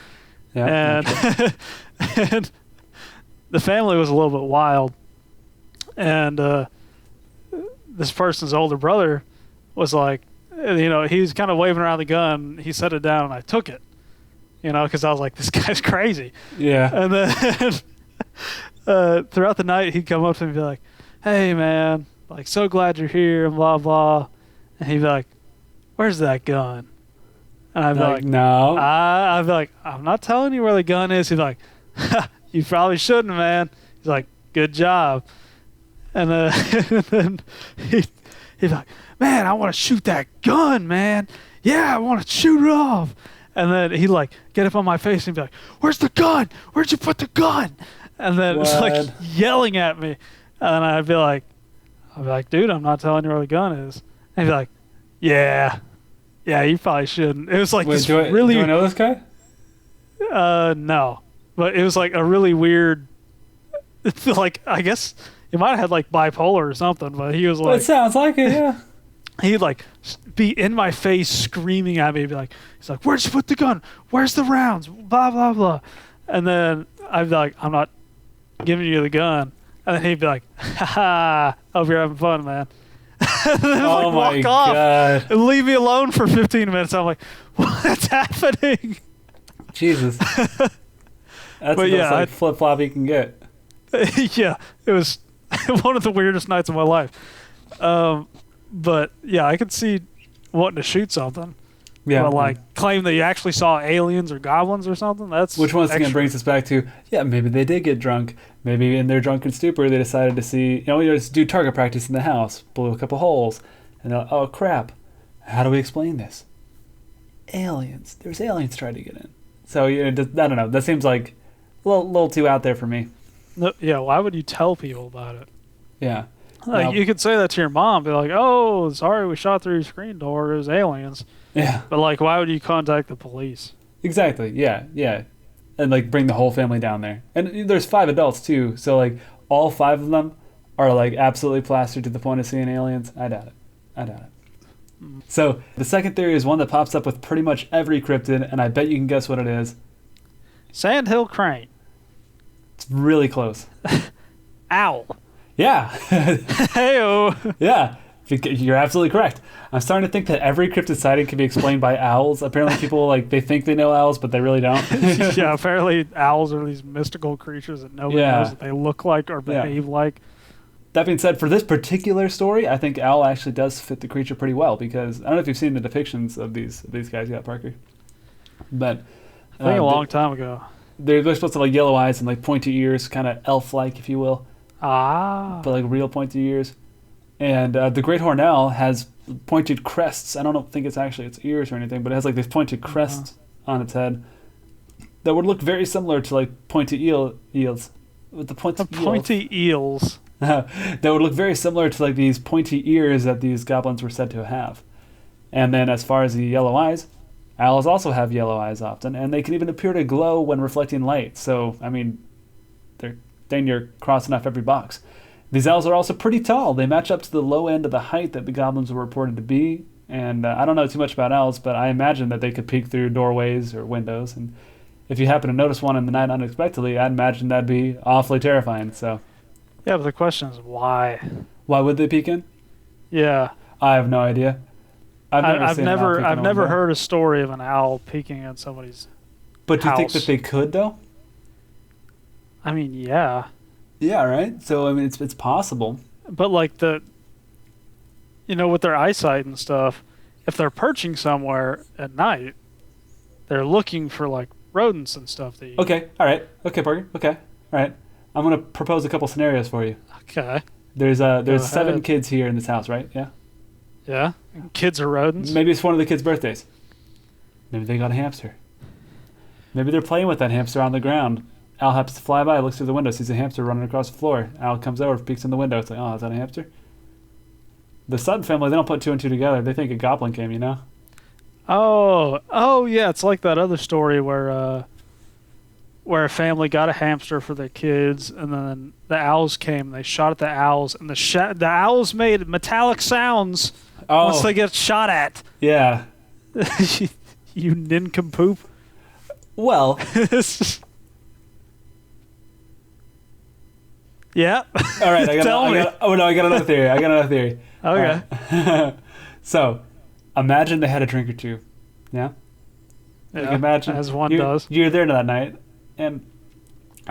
Yeah, and and the family was a little bit wild, and this person's older brother was like, he was kind of waving around the gun. He set it down, and I took it, because I was like, this guy's crazy. yeah. And then throughout the night, he'd come up to me and be like, "Hey, man, like, so glad you're here," and blah, blah. And he'd be like, "Where's that gun?" And I'd be like, no. I'd be like, "I'm not telling you where the gun is." He'd be like, "You probably shouldn't, man." He's like, "Good job." And then he'd be like, "Man, I want to shoot that gun, man. Yeah, I want to shoot it off." And then he'd like get up on my face and be like, "Where's the gun? Where'd you put the gun?" And then it's like What? yelling at me. And I'd be like, "Dude, I'm not telling you where the gun is." And he'd be like, "Yeah, you probably shouldn't." It was like Wait, this do I know this guy? no, but it was like a really weird. Like, I guess he might have had like bipolar or something, but he was Well, it like, sounds like it, yeah. he'd like be in my face screaming at me, he's like, "Where'd you put the gun? Where's the rounds? Blah blah blah." And then I'd be like, "I'm not giving you the gun." And then he'd be like, "Ha ha, hope you're having fun, man." And then Oh like my walk off god. and leave me alone for 15 minutes. I'm like, "What's happening?" Jesus. That's But the yeah, most like, flip-flop you can get. Yeah, it was one of the weirdest nights of my life. But yeah, I could see wanting to shoot something. Yeah. But like claim that you actually saw aliens or goblins or something. That's Which once again extra. brings us back to, yeah, maybe they did get drunk. Maybe in their drunken stupor they decided to see, just do target practice in the house, blew a couple holes, and they're like, oh crap, how do we explain this? Aliens. There's aliens trying to get in. So I don't know. That seems like a little too out there for me. No, yeah, why would you tell people about it? Yeah. Like No. you could say that to your mom, be like, "Oh, sorry, we shot through your screen door. It was aliens." Yeah. But like, why would you contact the police? Exactly. Yeah. Yeah. And like bring the whole family down there. And there's 5 adults too. So like all 5 of them are like absolutely plastered to the point of seeing aliens. I doubt it. So the second theory is one that pops up with pretty much every cryptid, and I bet you can guess what it is. Sandhill crane, It's really close. owl. Yeah. Heyo. Yeah. You're absolutely correct. I'm starting to think that every cryptid sighting can be explained by owls. Apparently people they think they know owls, but they really don't. Yeah, apparently owls are these mystical creatures that nobody Yeah. knows what they look like or behave like. That being said, for this particular story, I think owl actually does fit the creature pretty well because I don't know if you've seen the depictions of these guys yet, Parker. But I think a long time ago. they're supposed to have like yellow eyes and like pointy ears, kind of elf-like, if you will, Ah. but like real pointy ears. And the great horned owl has pointed crests. I don't think it's actually its ears or anything, but it has like these pointed crests on its head that would look very similar to like pointy eels. With the Pointy eels. that would look very similar to like these pointy ears that these goblins were said to have. And then as far as the yellow eyes, owls also have yellow eyes often, and they can even appear to glow when reflecting light. So, I mean, they're dang near crossing off every box. These owls are also pretty tall. They match up to the low end of the height that the goblins were reported to be. And I don't know too much about owls, but I imagine that they could peek through doorways or windows. And if you happen to notice one in the night unexpectedly, I'd imagine that'd be awfully terrifying. So, Yeah, but the question is why? why would they peek in? Yeah. I have no idea. I've never seen an owl peek on I've a never window. heard a story of an owl peeking at somebody's. But do you think house. that they could though? I mean, yeah, Yeah, right. So I mean, it's possible. but like with their eyesight and stuff, if they're perching somewhere at night, they're looking for like rodents and stuff to eat. Okay. All right. Okay, Parker. Okay. All right. I'm gonna propose a couple scenarios for you. Okay. There's Go 7 ahead. kids here in this house, right? Yeah. Yeah. And kids are rodents. Maybe it's one of the kids' birthdays. Maybe they got a hamster. Maybe they're playing with that hamster on the ground. Al happens to fly by, looks through the window, sees a hamster running across the floor. Al comes over, peeks in the window. It's like, oh, is that a hamster? The Sutton family, they don't put 2 and 2 together. They think a goblin came, you know? Oh yeah. It's like that other story where a family got a hamster for their kids, and then the owls came. And they shot at the owls, and the owls made metallic sounds once they get shot at. Yeah. You nincompoop. Well, Yeah. all right. Tell me. I got another theory. Okay. So, imagine they had a drink or two. Yeah? Like, Yeah, imagine as one you're, does. You're there that night, and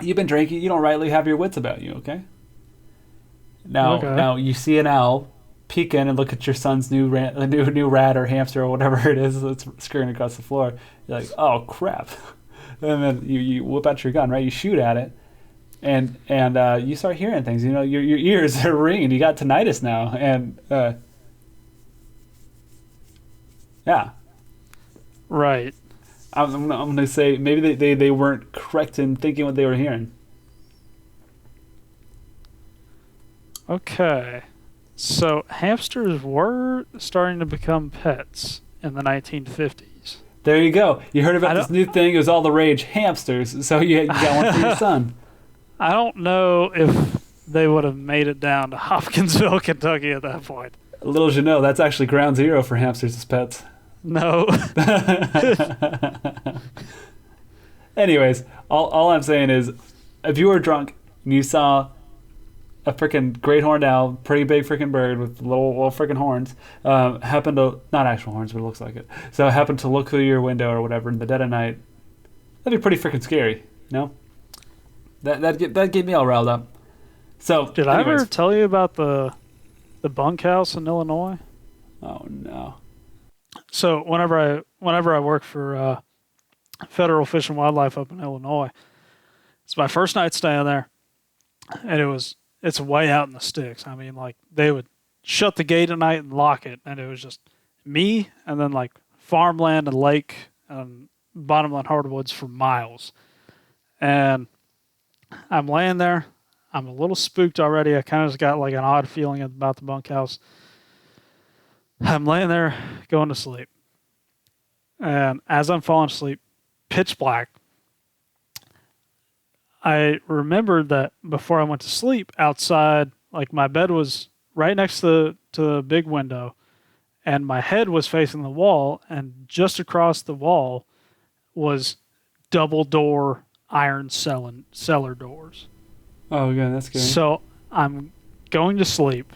you've been drinking. You don't rightly have your wits about you, okay? Now you see an owl peek in and look at your son's new rat or hamster or whatever it is that's scurrying across the floor. You're like, oh crap! And then you whip out your gun, right? You shoot at it, and you start hearing things. You know, your ears are ringing. You got tinnitus now, and yeah. Right. I'm gonna say maybe they weren't correct in thinking what they were hearing. Okay. So hamsters were starting to become pets in the 1950s. There you go. You heard about I this new thing. It was all the rage, hamsters. So you got one for your son. I don't know if they would have made it down to Hopkinsville, Kentucky at that point. Little did you know, that's actually ground zero for hamsters as pets. No. Anyways, all I'm saying is, if you were drunk and you saw a freaking great horned owl, pretty big freaking bird with little freaking horns, happened to, not actual horns, but it looks like it. So happened to look through your window or whatever in the dead of night, that'd be pretty freaking scary, you know? That get me all riled up. So Did I ever tell you about the bunkhouse in Illinois? Oh no. So whenever I worked for Federal Fish and Wildlife up in Illinois, it's my first night staying there, and it's way out in the sticks. I mean, like they would shut the gate at night and lock it, and it was just me and then like farmland and lake and bottomland hardwoods for miles. And I'm laying there. I'm a little spooked already. I kind of just got like an odd feeling about the bunkhouse. I'm laying there going to sleep. And as I'm falling asleep, pitch black, I remembered that before I went to sleep outside, like my bed was right next to the big window, and my head was facing the wall, and just across the wall was double door iron cellar doors. Oh, yeah, that's good. So I'm going to sleep,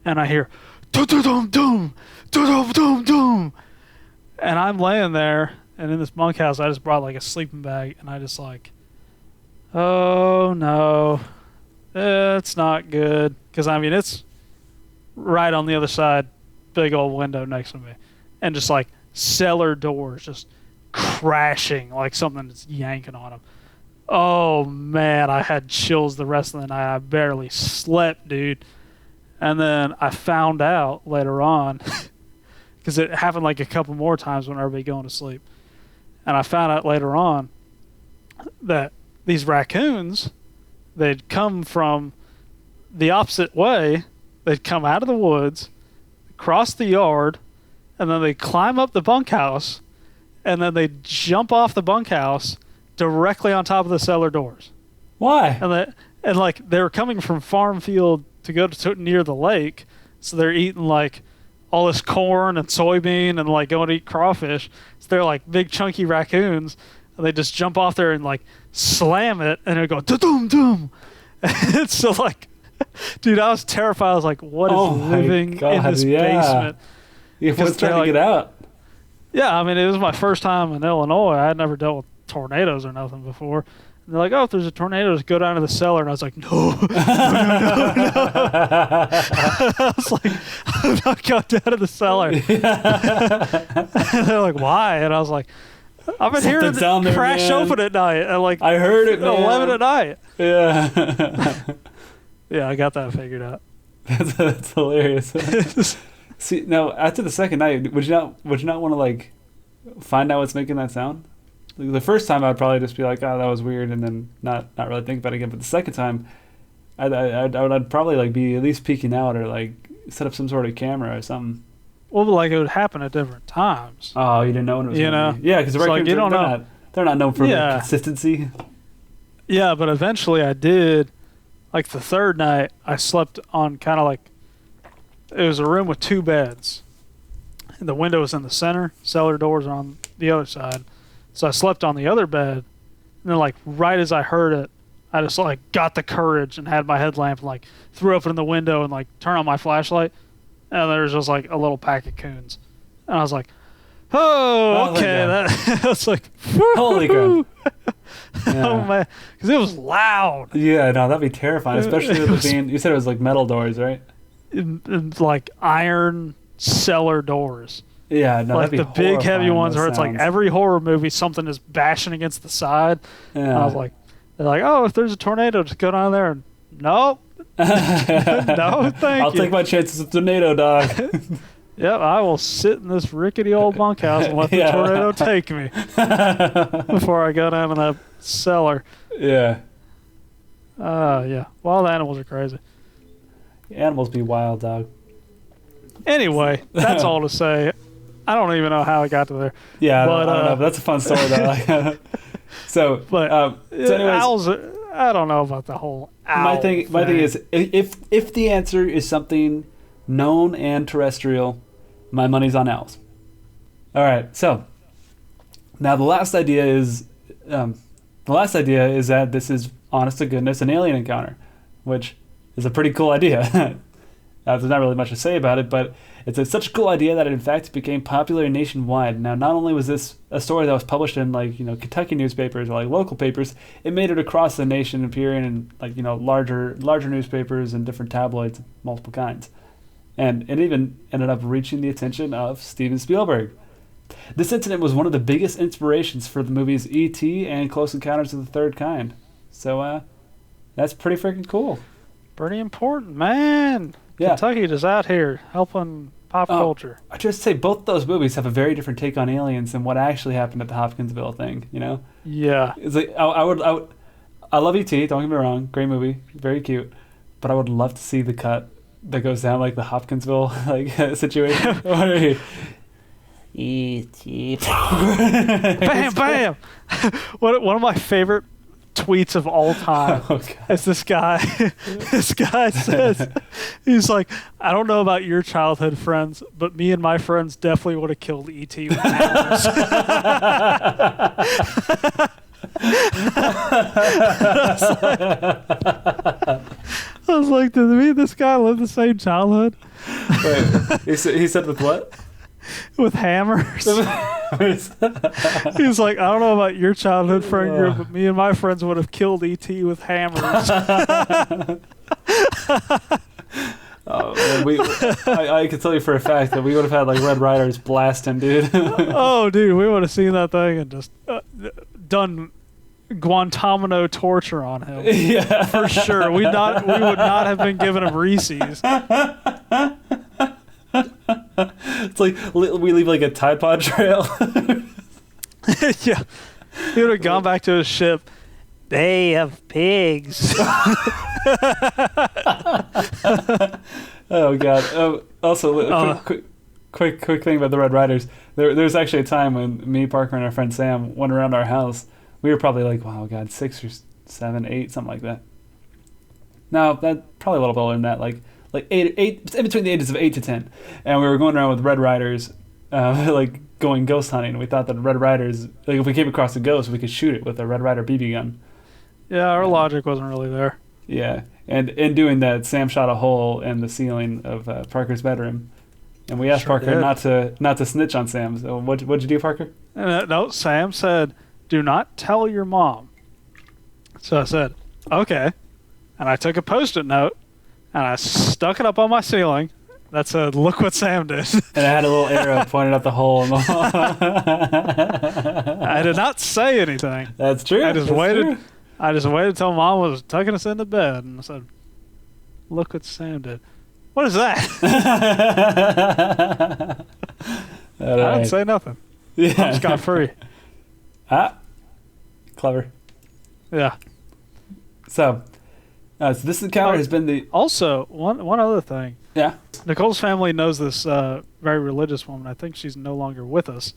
and I hear dum dum dum dum dum dum dum, and I'm laying there, and in this bunkhouse, I just brought like a sleeping bag, and I just like, oh no, it's not good, because I mean it's right on the other side, big old window next to me, and just like cellar doors just crashing like something that's yanking on them. Oh man, I had chills the rest of the night. I barely slept, dude. And then I found out later on, because it happened like a couple more times when everybody going to sleep. And I found out later on that these raccoons, they'd come from the opposite way. They'd come out of the woods, cross the yard, and then they'd climb up the bunkhouse, and then they'd jump off the bunkhouse directly on top of the cellar doors. Why? And like they were coming from farm field to go to near the lake, so they're eating like all this corn and soybean and like going to eat crawfish. So they're like big chunky raccoons, and they just jump off there and like slam it, and it go doom doom. And so like, dude, I was terrified. I was like, what is living in this basement? It was trying to like, get out. Yeah, I mean, it was my first time in Illinois. I had never dealt with tornadoes or nothing before. And they're like, oh, if there's a tornado, just go down to the cellar. And I was like, no, no, no, no. I was like, I'm not going down to the cellar. And they're like, why? And I was like, I've been hearing it crash open at night. And like, I heard it, man. 11 at night. Yeah. Yeah, I got that figured out. That's hilarious. See, now after the second night, would you not want to like find out what's making that sound? Like, the first time I'd probably just be like, oh, that was weird, and then not really think about it again. But the second time, I'd probably like be at least peeking out or like set up some sort of camera or something. Well, like it would happen at different times. Oh, you didn't know when it was gonna be. Yeah, because the raccoons, like, they're not known for their consistency. Yeah, but eventually I did. Like the third night, I slept on kind of like, it was a room with 2 beds. And the window was in the center, cellar doors are on the other side. So I slept on the other bed, and then like right as I heard it, I just like got the courage and had my headlamp and like threw open the window and like turned on my flashlight, and there was just like a little pack of coons, and I was like, oh, okay, that was like, holy crap. Yeah. Oh man, because it was loud. Yeah, no, that'd be terrifying, especially with it being. You said it was like metal doors, right? In like iron cellar doors. Yeah, no, like that'd be the big heavy ones where sounds. it's like every horror movie something is bashing against the side. Yeah. And I was like, they're like, oh, if there's a tornado, just go down there. And nope. No, thank you. I'll take my chances with tornado, dog. Yep, I will sit in this rickety old bunkhouse and let the tornado take me before I go down to that cellar. Yeah. Yeah. Wild animals are crazy. Animals be wild, dog. Anyway, that's all to say. I don't even know how I got to there. Yeah, but, I don't know. But that's a fun story, though. so anyways, owls. I don't know about the whole owl. My thing is, if the answer is something known and terrestrial, my money's on owls. All right. So now the last idea is that this is, honest to goodness, an alien encounter, which is a pretty cool idea. There's not really much to say about it, but it's such a cool idea that it in fact became popular nationwide. Now, not only was this a story that was published in Kentucky newspapers or like local papers, it made it across the nation, appearing in larger newspapers and different tabloids of multiple kinds. And it even ended up reaching the attention of Steven Spielberg. This incident was one of the biggest inspirations for the movies E.T. and Close Encounters of the Third Kind. So that's pretty freaking cool. Pretty important, man. Yeah. Kentucky is out here helping pop culture. I just say both those movies have a very different take on aliens than what actually happened at the Hopkinsville thing. Yeah. It's like I love E.T. Don't get me wrong, great movie, very cute, but I would love to see the cut that goes down like the Hopkinsville situation. E.T. Bam, bam. One of my favorite tweets of all time is this guy. This guy says, he's like, I don't know about your childhood friends, but me and my friends definitely would have killed E.T. with hammers. I was like, did me and this guy live the same childhood? Wait, he said with what? With hammers. He's like, I don't know about your childhood friend group, but me and my friends would have killed E.T. with hammers. Oh, man, I can tell you for a fact that we would have had like Red Riders blast him, dude. Oh, dude, we would have seen that thing and just done Guantanamo torture on him. Yeah, for sure. We would not have been giving him Reese's. It's like we leave like a Tide Pod trail. Yeah, he would have gone back to his ship. They have pigs. Oh god. Also, quick thing about the Red Riders. There's actually a time when me, Parker, and our friend Sam went around our house. We were probably like, wow, god, 6 or 7, 8, something like that. No, that probably a little bit older than that. Like 8, in between the ages of 8 to 10, and we were going around with Red Riders, like going ghost hunting. And we thought that Red Riders, like if we came across a ghost, we could shoot it with a Red Rider BB gun. Yeah, our logic wasn't really there. Yeah, and in doing that, Sam shot a hole in the ceiling of Parker's bedroom, And we asked Sure Parker did. not to snitch on Sam. So what'd you do, Parker? No, Sam said, "Do not tell your mom." So I said, "Okay," and I took a Post-it note and I stuck it up on my ceiling. That said, "Look what Sam did." And I had a little arrow pointed at the hole in the wall. I did not say anything. That's true. I just That's waited. true. I just waited till Mom was tucking us into bed, and I said, "Look what Sam did." What is that? I didn't say nothing. Yeah. I just got free. Ah, clever. Yeah. So this encounter has been the Also, one other thing. yeah. Nicole's family knows this very religious woman. I think she's no longer with us,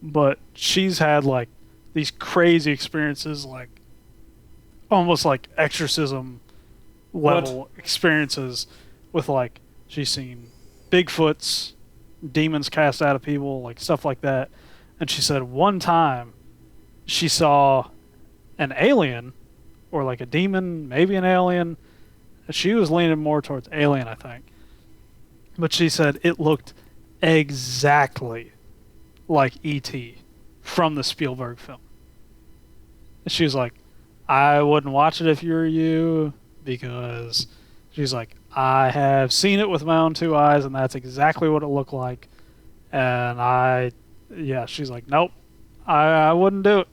but she's had like these crazy experiences, like almost like exorcism level experiences with like she's seen Bigfoots, demons cast out of people, like stuff like that. And she said one time she saw an alien or like a demon, maybe an alien. She was leaning more towards alien, I think. But she said it looked exactly like E.T. from the Spielberg film. And she was like, I wouldn't watch it if you were you, because she's like, I have seen it with my own two eyes, and that's exactly what it looked like. And she's like, nope, I wouldn't do it.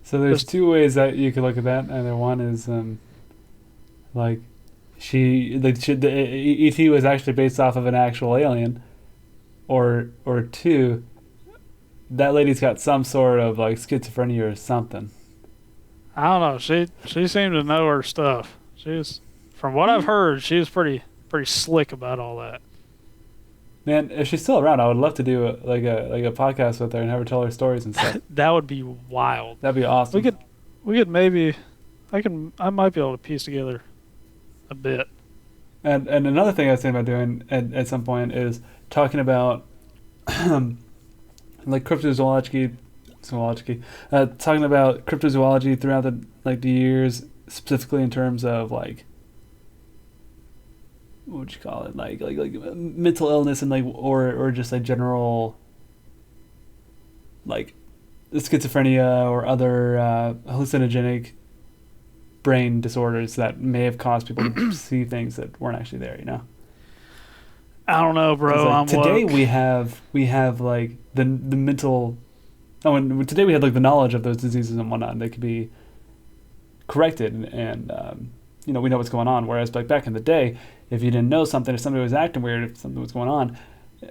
So there's two ways that you could look at that. Either one is like the ET was actually based off of an actual alien, or two, that lady's got some sort of like schizophrenia or something. I don't know. She seemed to know her stuff. From what I've heard, she was pretty slick about all that. Man, if she's still around, I would love to do a podcast with her and have her tell her stories and stuff. That would be wild. That'd be awesome. We could maybe I might be able to piece together a bit. And another thing I was thinking about doing at some point is talking about like cryptozoology, talking about cryptozoology throughout the years, specifically in terms of like, what would you call it, like mental illness and like or just like general like schizophrenia or other hallucinogenic brain disorders that may have caused people to see things that weren't actually there, you know? I don't know, bro. Like, today woke. we have like the mental. Oh, and today we have like the knowledge of those diseases and whatnot. And they could be corrected, and we know what's going on. Whereas like back in the day, if you didn't know something, if somebody was acting weird, if something was going on,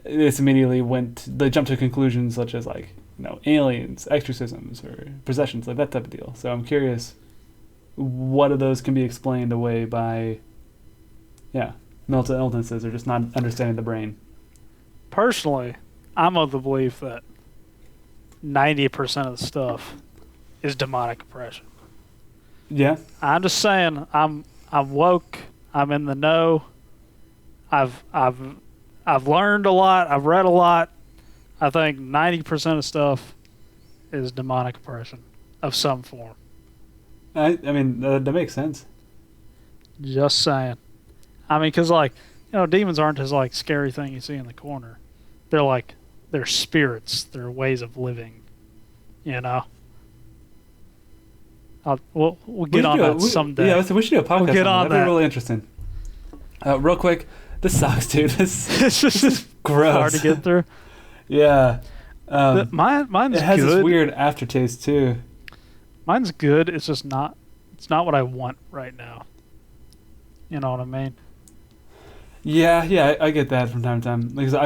this immediately they jumped to conclusions such as like aliens, exorcisms, or possessions, like that type of deal. So I'm curious, what of those can be explained away by, mental illnesses or just not understanding the brain? Personally, I'm of the belief that 90% of the stuff is demonic oppression. Yeah. I'm just saying, I'm woke. I'm in the know. I've learned a lot. I've read a lot. I think 90% of stuff is demonic oppression of some form. I mean that makes sense. Just saying. I mean, because demons aren't just like scary thing you see in the corner. They're spirits. They're ways of living. We'll get on that someday. Yeah, we should do a podcast. We'll get on That'd that. be really interesting. Real quick, this sucks, dude. This is gross. Hard to get through. Yeah. Mine's good. It has this weird aftertaste too. Mine's good. It's just not. It's not what I want right now. You know what I mean? Yeah, I get that from time to time. Because I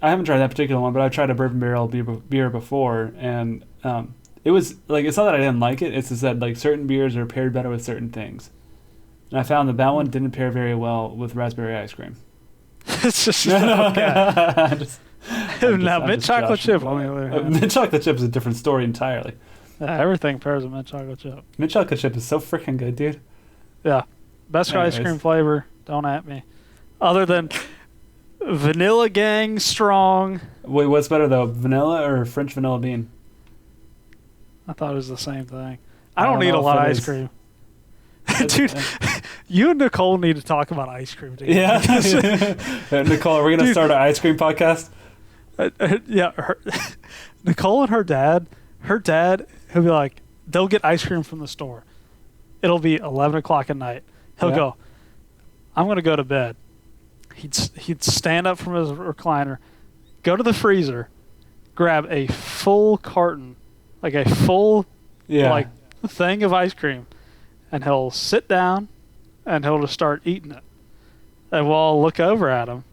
haven't tried that particular one, but I've tried a bourbon barrel beer before, and it was like, it's not that I didn't like it. It's just that like certain beers are paired better with certain things, and I found that one didn't pair very well with raspberry ice cream. It's just okay. Now mint chocolate chip. Mint chocolate chip is a different story entirely. Everything pairs with mint chocolate chip. Mint chocolate chip is so freaking good, dude. Yeah, best ice cream flavor. Don't at me. Other than Vanilla Gang Strong. Wait, what's better though, vanilla or French vanilla bean? I thought it was the same thing. I don't eat a lot of ice cream. Dude, You and Nicole need to talk about ice cream together. Yeah. Nicole, are we going to start an ice cream podcast? Yeah. Nicole and her dad, he'll be like, they'll get ice cream from the store. It'll be 11 o'clock at night. He'll go, I'm going to go to bed. He'd stand up from his recliner, go to the freezer, grab a full carton, like a full like thing of ice cream, and he'll sit down and he'll just start eating it. And we'll all look over at him,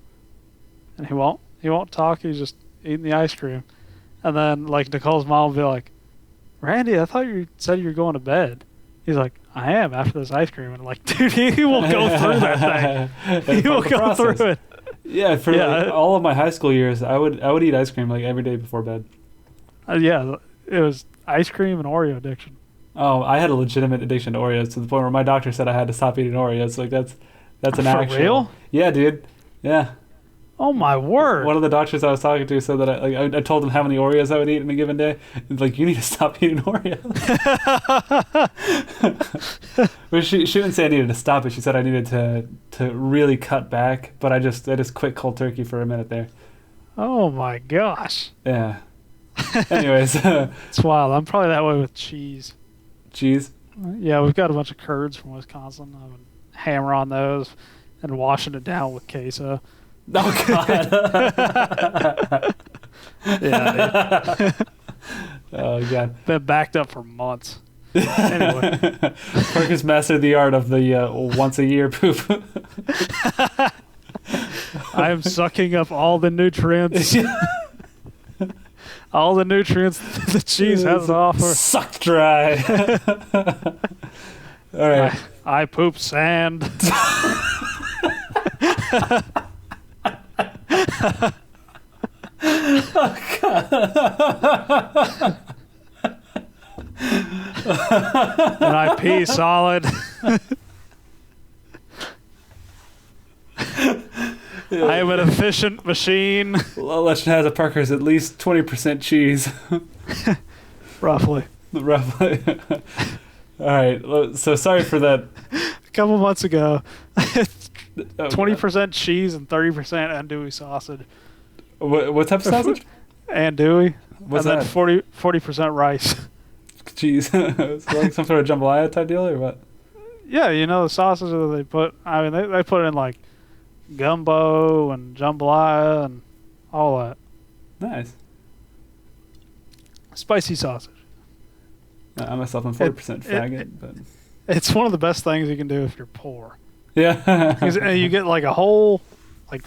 and he won't talk. He's just eating the ice cream. And then like Nicole's mom will be like, Randy, I thought you said you were going to bed. He's like, I am after this ice cream. And like, dude, he will go through that thing. He will go through it. Yeah, for like all of my high school years, I would eat ice cream like every day before bed. Yeah, it was ice cream and Oreo addiction. Oh, I had a legitimate addiction to Oreos to the point where my doctor said I had to stop eating Oreos. Like that's an actual. For real? Yeah, dude. Yeah. Oh my word! One of the doctors I was talking to said that I told him how many Oreos I would eat in a given day. He's like, you need to stop eating Oreos. But she didn't say I needed to stop it. She said I needed to really cut back. But I just quit cold turkey for a minute there. Oh my gosh! Yeah. Anyways, it's wild. I'm probably that way with cheese. Cheese? Yeah, we've got a bunch of curds from Wisconsin. I would hammer on those and washing it down with queso. Oh God! Yeah. Oh God! Been backed up for months. Anyway, Parker's mastered the art of the once a year poop. I am sucking up all the nutrients. All the nutrients the cheese has to offer. Sucked dry. All right. I poop sand. Oh, God. And I pee solid. I am an efficient machine. Well, legend has it Parker's at least 20% cheese. Roughly. Roughly. All right. So sorry for that. A couple months ago, 20% cheese and 30% andouille sausage. What type of sausage? Andouille. What's and that? Then 40% rice. Cheese. It's like some sort of jambalaya type deal or what? Yeah, you know the sausage that they put. I mean, they put in like gumbo and jambalaya and all that. Nice. Spicy sausage. I myself am 40% faggot, but it's one of the best things you can do if you're poor. yeah. Because you get like a whole like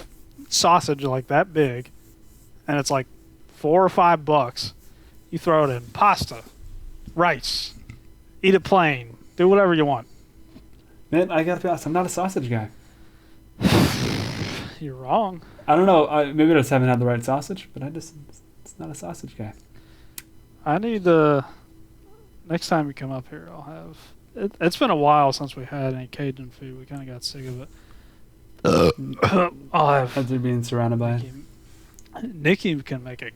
sausage like that big, and it's like $4 or $5. You throw it in pasta, rice, eat it plain, do whatever you want. Man, I gotta be honest, I'm not a sausage guy. You're wrong. I don't know. Maybe I just haven't had the right sausage, but it's not a sausage guy. I need next time you come up here, I'll have. It's been a while since we had any Cajun food. We kind of got sick of it. I'll have. After being surrounded by it. Nikki can make a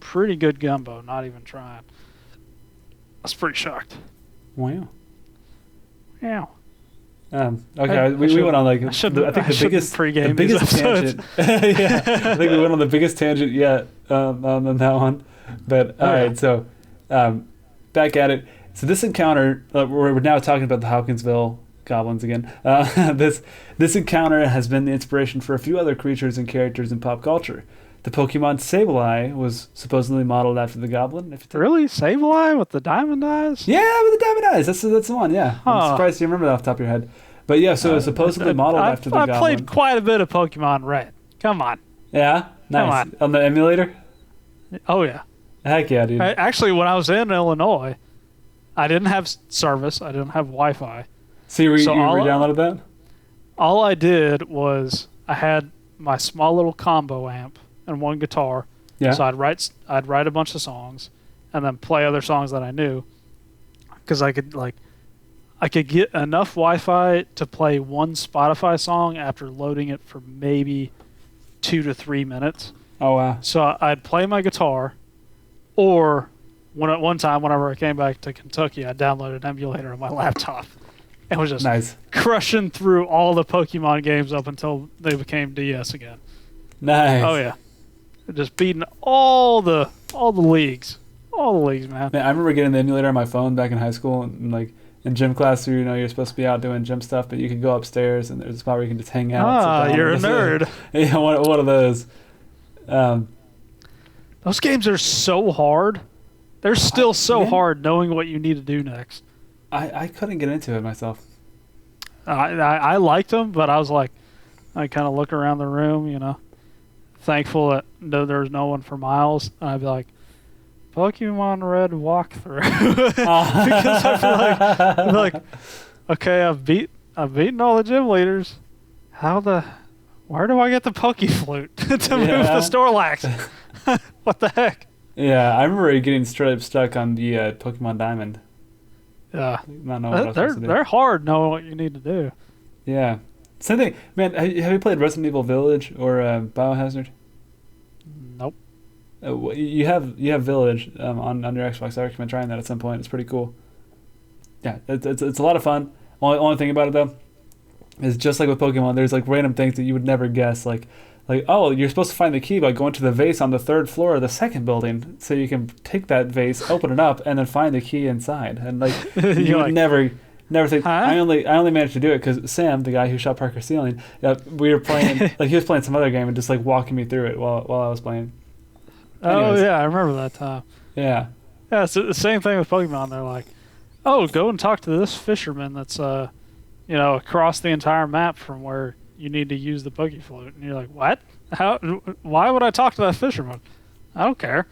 pretty good gumbo. Not even trying. I was pretty shocked. Wow. Yeah. Okay, we went on like I think the biggest tangent. Yeah, I think we went on the biggest tangent yet on that one. But all right, so back at it. So this encounter, we're now talking about the Hopkinsville Goblins again. This encounter has been the inspiration for a few other creatures and characters in pop culture. The Pokemon Sableye was supposedly modeled after the Goblin. Really? Sableye with the diamond eyes? Yeah, with the diamond eyes. That's the one, yeah. I'm surprised you remember that off the top of your head. But yeah, so it was supposedly modeled after the Goblin. I played quite a bit of Pokemon Red. Come on. Yeah? Nice. Come on the emulator? Oh, yeah. Heck yeah, dude. Actually, when I was in Illinois, I didn't have service. I didn't have Wi-Fi. So you re-downloaded that? All I did was I had my small little combo amp and one guitar. Yeah. So I'd write a bunch of songs and then play other songs that I knew, because I could get enough Wi-Fi to play one Spotify song after loading it for maybe 2 to 3 minutes. Oh wow. So I'd play my guitar, or one time whenever I came back to Kentucky, I downloaded an emulator on my laptop. and was just Nice. crushing through all the Pokemon games up until they became DS again. Nice. Oh yeah, just beating all the leagues, man. Man, I remember getting the emulator on my phone back in high school, and like in gym class, you're supposed to be out doing gym stuff, but you could go upstairs and there's a spot where you can just hang out. Ah, you're a nerd. Yeah, one of those. Those games are so hard. They're still hard knowing what you need to do next. I couldn't get into it myself. I liked them, but I was like, I kind of look around the room, thankful that there was no one for miles. And I'd be like, Pokemon Red walkthrough. Because I feel like, okay, I've beaten all the gym leaders. Where do I get the Pokeflute to move the Snorlax? What the heck? Yeah, I remember getting straight up stuck on the Pokemon Diamond. Yeah, not knowing what I was supposed to do. They're hard knowing what you need to do. Yeah, same thing, man. Have you played Resident Evil Village or Biohazard? Nope. You have Village on your Xbox. I recommend trying that at some point. It's pretty cool. Yeah, it's a lot of fun. Only thing about it though is just like with Pokemon, there's like random things that you would never guess. Like oh, you're supposed to find the key by going to the vase on the 3rd floor of the 2nd building, so you can take that vase, open it up, and then find the key inside. And like you would never think. Huh? I only managed to do it because Sam, the guy who shot Parker Ceiling, we were playing. Like he was playing some other game and just like walking me through it while I was playing. Anyways. Oh yeah, I remember that time. Yeah. Yeah, it's the same thing with Pokemon. They're like, oh, go and talk to this fisherman that's across the entire map from where you need to use the Pokeflute. And you're like, what? Why would I talk to that fisherman? I don't care.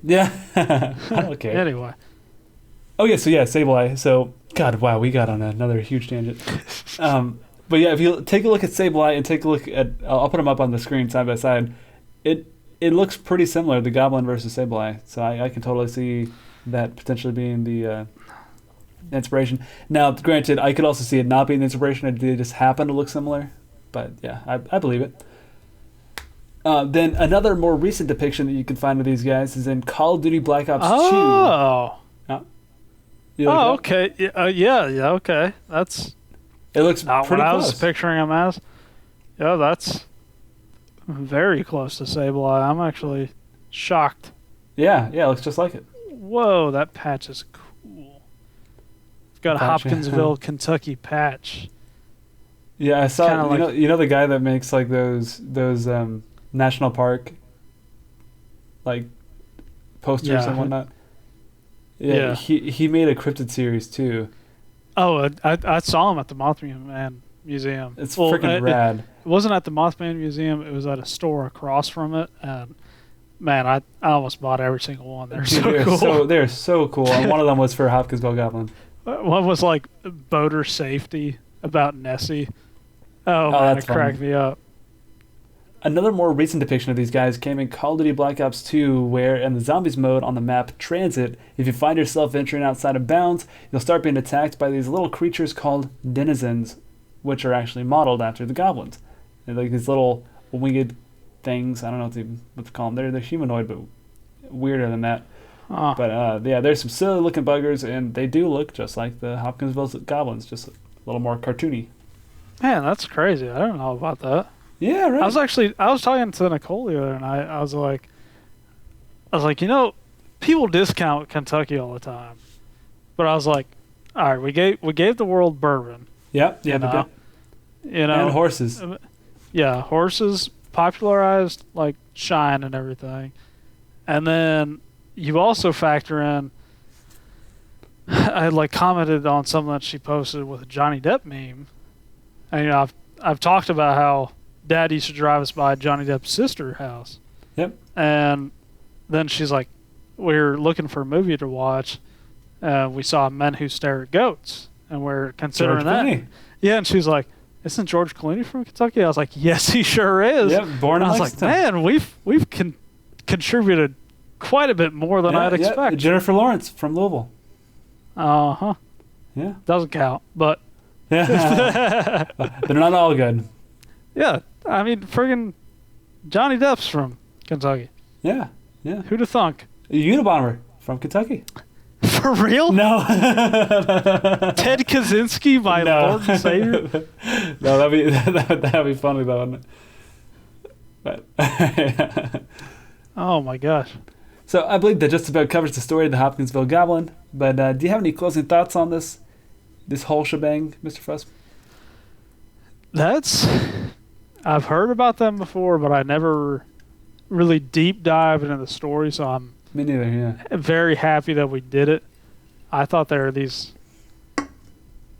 Yeah. I don't care. Anyway. Oh yeah, Sableye. So God, wow, we got on another huge tangent. But yeah, if you take a look at Sableye and take a look at, I'll put them up on the screen side by side. It looks pretty similar, the Goblin versus Sableye. So I can totally see that potentially being the inspiration. Now, granted, I could also see it not being the inspiration. They just happen to look similar. But yeah, I believe it. Then another more recent depiction that you can find of these guys is in Call of Duty Black Ops 2. Oh. Okay. Yeah, okay. It looks not pretty what close. I was picturing him as. Yeah, that's very close to Sableye. I'm actually shocked. Yeah, it looks just like it. Whoa, that patch is cool. It's got a Hopkinsville, Kentucky patch. Yeah, I saw. You know the guy that makes like those national park like posters and whatnot. Yeah, he made a cryptid series too. Oh, I saw him at the Mothman Museum. It's freaking rad. It wasn't at the Mothman Museum. It was at a store across from it, and man, I almost bought every single one. They're so cool. They're so cool. And one of them was for Hopkinsville Goblin. One was like boater safety about Nessie. Oh man, it cracked me up. Another more recent depiction of these guys came in Call of Duty Black Ops 2, where in the Zombies mode on the map Transit, if you find yourself venturing outside of bounds, you'll start being attacked by these little creatures called denizens, which are actually modeled after the goblins. They're like these little winged things. I don't know what to call them. They're humanoid, but weirder than that. But there's some silly looking buggers, and they do look just like the Hopkinsville goblins, just a little more cartoony. Man, that's crazy. I don't know about that. Yeah, right. I was talking to Nicole the other night. I was like, people discount Kentucky all the time, but I was like, all right, we gave the world bourbon. Yep. And horses. Yeah, horses popularized like Shine and everything, and then you also factor in. I had like commented on something that she posted with a Johnny Depp meme, and I've talked about how Dad used to drive us by Johnny Depp's sister's house. Yep. And then she's like, we're looking for a movie to watch. We saw Men Who Stare at Goats, and we're considering that. Clooney. Yeah, and she was like, isn't George Clooney from Kentucky? I was like, yes, he sure is. Yep, born in I was Lexington. like, man, we've contributed quite a bit more than I'd expect. Jennifer Lawrence from Louisville. Uh-huh. Yeah. Doesn't count, but... They're not all good. Yeah, I mean, friggin' Johnny Depp's from Kentucky. Yeah. Who'd have thunk? A Unabomber from Kentucky. For real? No. Ted Kaczynski, my Lord and Savior? No, that'd be funny though, wouldn't it? But Oh my gosh. so I believe that just about covers the story of the Hopkinsville Goblin. But do you have any closing thoughts on this whole shebang, Mr. Fuss? I've heard about them before, but I never really deep dived into the story, so I'm Me neither. Yeah. very happy that we did it. I thought there were these.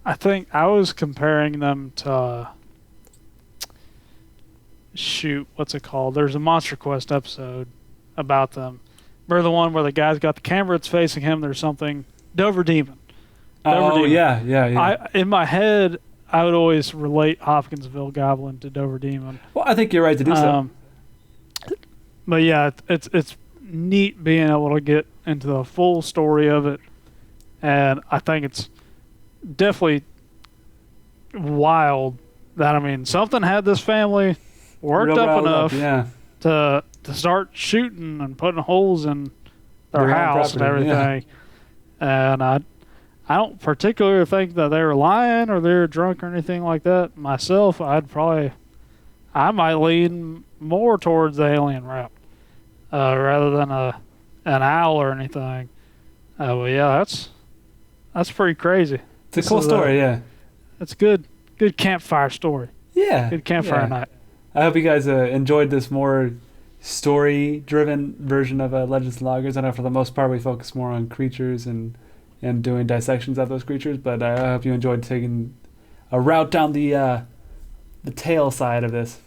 I think I was comparing them to. Shoot, what's it called? There's a Monster Quest episode about them. Remember the one where the guy's got the camera that's facing him? There's something. Dover Demon. Oh, yeah. In my head, I would always relate Hopkinsville Goblin to Dover Demon. Well, I think you're right to do so. But yeah, it's neat being able to get into the full story of it, and I think it's definitely wild that, I mean, something had this family worked Real up riled enough yeah. to start shooting and putting holes in their Their own house and property, everything. And I don't particularly think that they were lying or they were drunk or anything like that. Myself, I might lean more towards the alien route rather than an owl or anything. Well, yeah, that's pretty crazy. It's a cool story, yeah. It's good campfire story. Yeah. Good campfire night. I hope you guys enjoyed this more story-driven version of Legends and Loggers. I know for the most part we focus more on creatures and doing dissections of those creatures, but I hope you enjoyed taking a route down the tail side of this.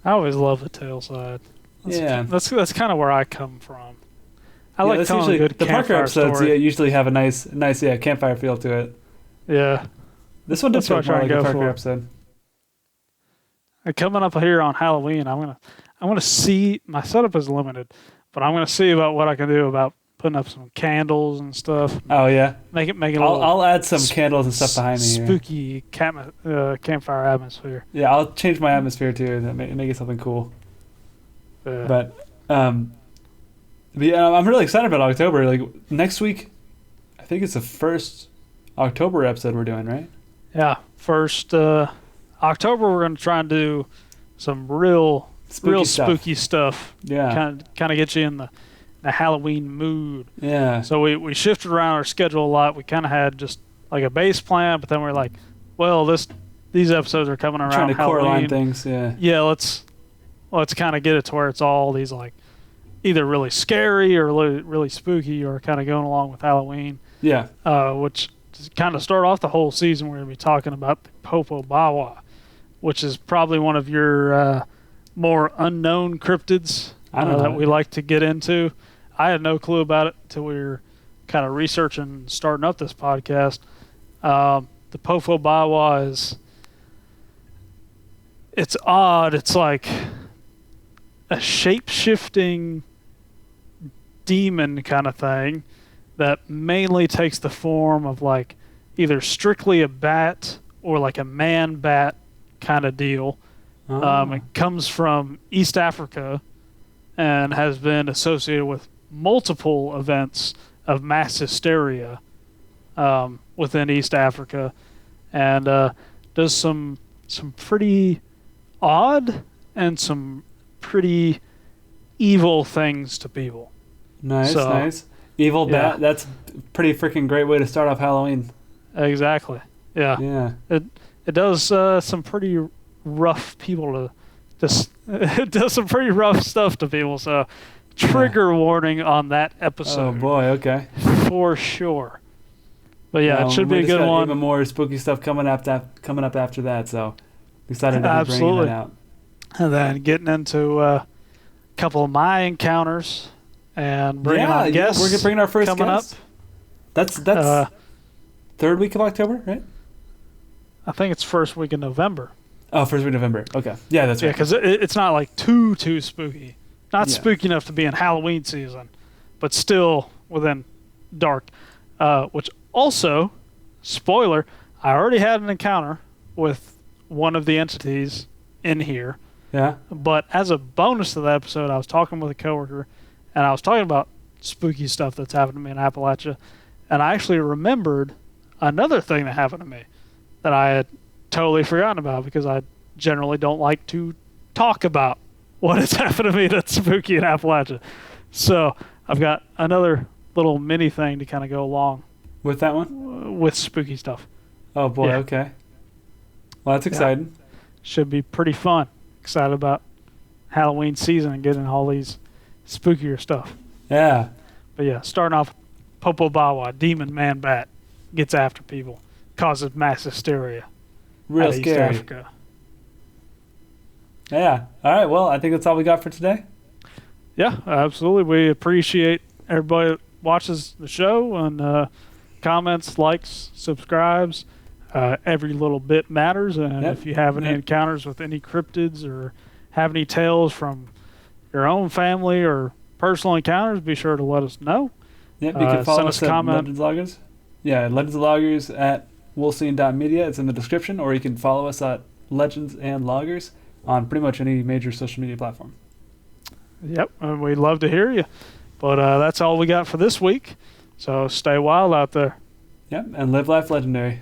I always love the tail side. That's kind of where I come from. I like telling a good the Parker campfire episodes. story. Yeah, usually have a nice campfire feel to it. Yeah. This one did That's what feel more I like try a to go Parker for. episode. Coming up here on Halloween, I'm gonna see. My setup is limited, but I'm gonna see about what I can do about putting up some candles and stuff. Oh yeah, Make it a little. I'll add some candles and stuff behind me here. Spooky campfire atmosphere. Yeah, I'll change my atmosphere too. Make it something cool. But yeah, I'm really excited about October. Like next week, I think it's the first October episode we're doing, right? Yeah, first October we're gonna try and do some real spooky stuff. Yeah, kind of get you in the Halloween mood. Yeah. So we shifted around our schedule a lot. We kind of had just like a base plan, but then we're like, well, these episodes are coming around trying to Halloween. core-align things. Yeah. Yeah, let's kind of get it to where it's all these like either really scary or really spooky or kind of going along with Halloween. Yeah. Which to kind of start off the whole season, we're going to be talking about the Popo Bawa, which is probably one of your more unknown cryptids that we like to get into. I had no clue about it until we were kind of researching and starting up this podcast. The Popo Bawa it's odd. It's like a shape-shifting demon kind of thing that mainly takes the form of like either strictly a bat or like a man bat kind of deal. It comes from East Africa and has been associated with multiple events of mass hysteria within East Africa, and does some pretty odd and some pretty evil things to people. Nice. Evil bat. That's a pretty freaking great way to start off Halloween. Exactly. Yeah. Yeah. It does some pretty rough people it does some pretty rough stuff to people. So trigger warning on that episode. Oh boy. Okay. For sure. But yeah, it should be a good one. Even more spooky stuff coming up after that. So excited to be bringing that out. And then getting into a couple of my encounters and bringing on guests. We're bringing our first coming guest. up. That's third week of October, right? I think it's first week of November. Oh, first week of November. Okay. Yeah, that's right. Yeah, because it's not like too spooky. Not spooky enough to be in Halloween season, but still within dark. Which also, spoiler, I already had an encounter with one of the entities in here. Yeah. But as a bonus to that episode, I was talking with a coworker, and I was talking about spooky stuff that's happened to me in Appalachia, And I actually remembered another thing that happened to me that I had totally forgotten about because I generally don't like to talk about what has happened to me that's spooky in Appalachia. So I've got another little mini thing to kind of go along With that one? with spooky stuff. Oh, boy. Yeah. Okay. Well, that's exciting. Should be pretty fun. Excited about Halloween season and getting all these spookier stuff. Yeah. But yeah, starting off, Popo Bawa, demon man bat, gets after people, causes mass hysteria. Real out of East scary. Africa. Yeah. All right. Well, I think that's all we got for today. Yeah, absolutely. We appreciate everybody that watches the show and comments, likes, subscribes. Every little bit matters. And Yep. if you have any Yep. encounters with any cryptids or have any tales from your own family or personal encounters, be sure to let us know. Yep. You can follow send us us a at comment. Legends Loggers. Yeah, Legends Loggers at Wohlstein.media. It's in the description, or you can follow us at Legends and Loggers on pretty much any major social media platform. Yep, and we'd love to hear you. But that's all we got for this week. So stay wild out there. Yep, and live life legendary.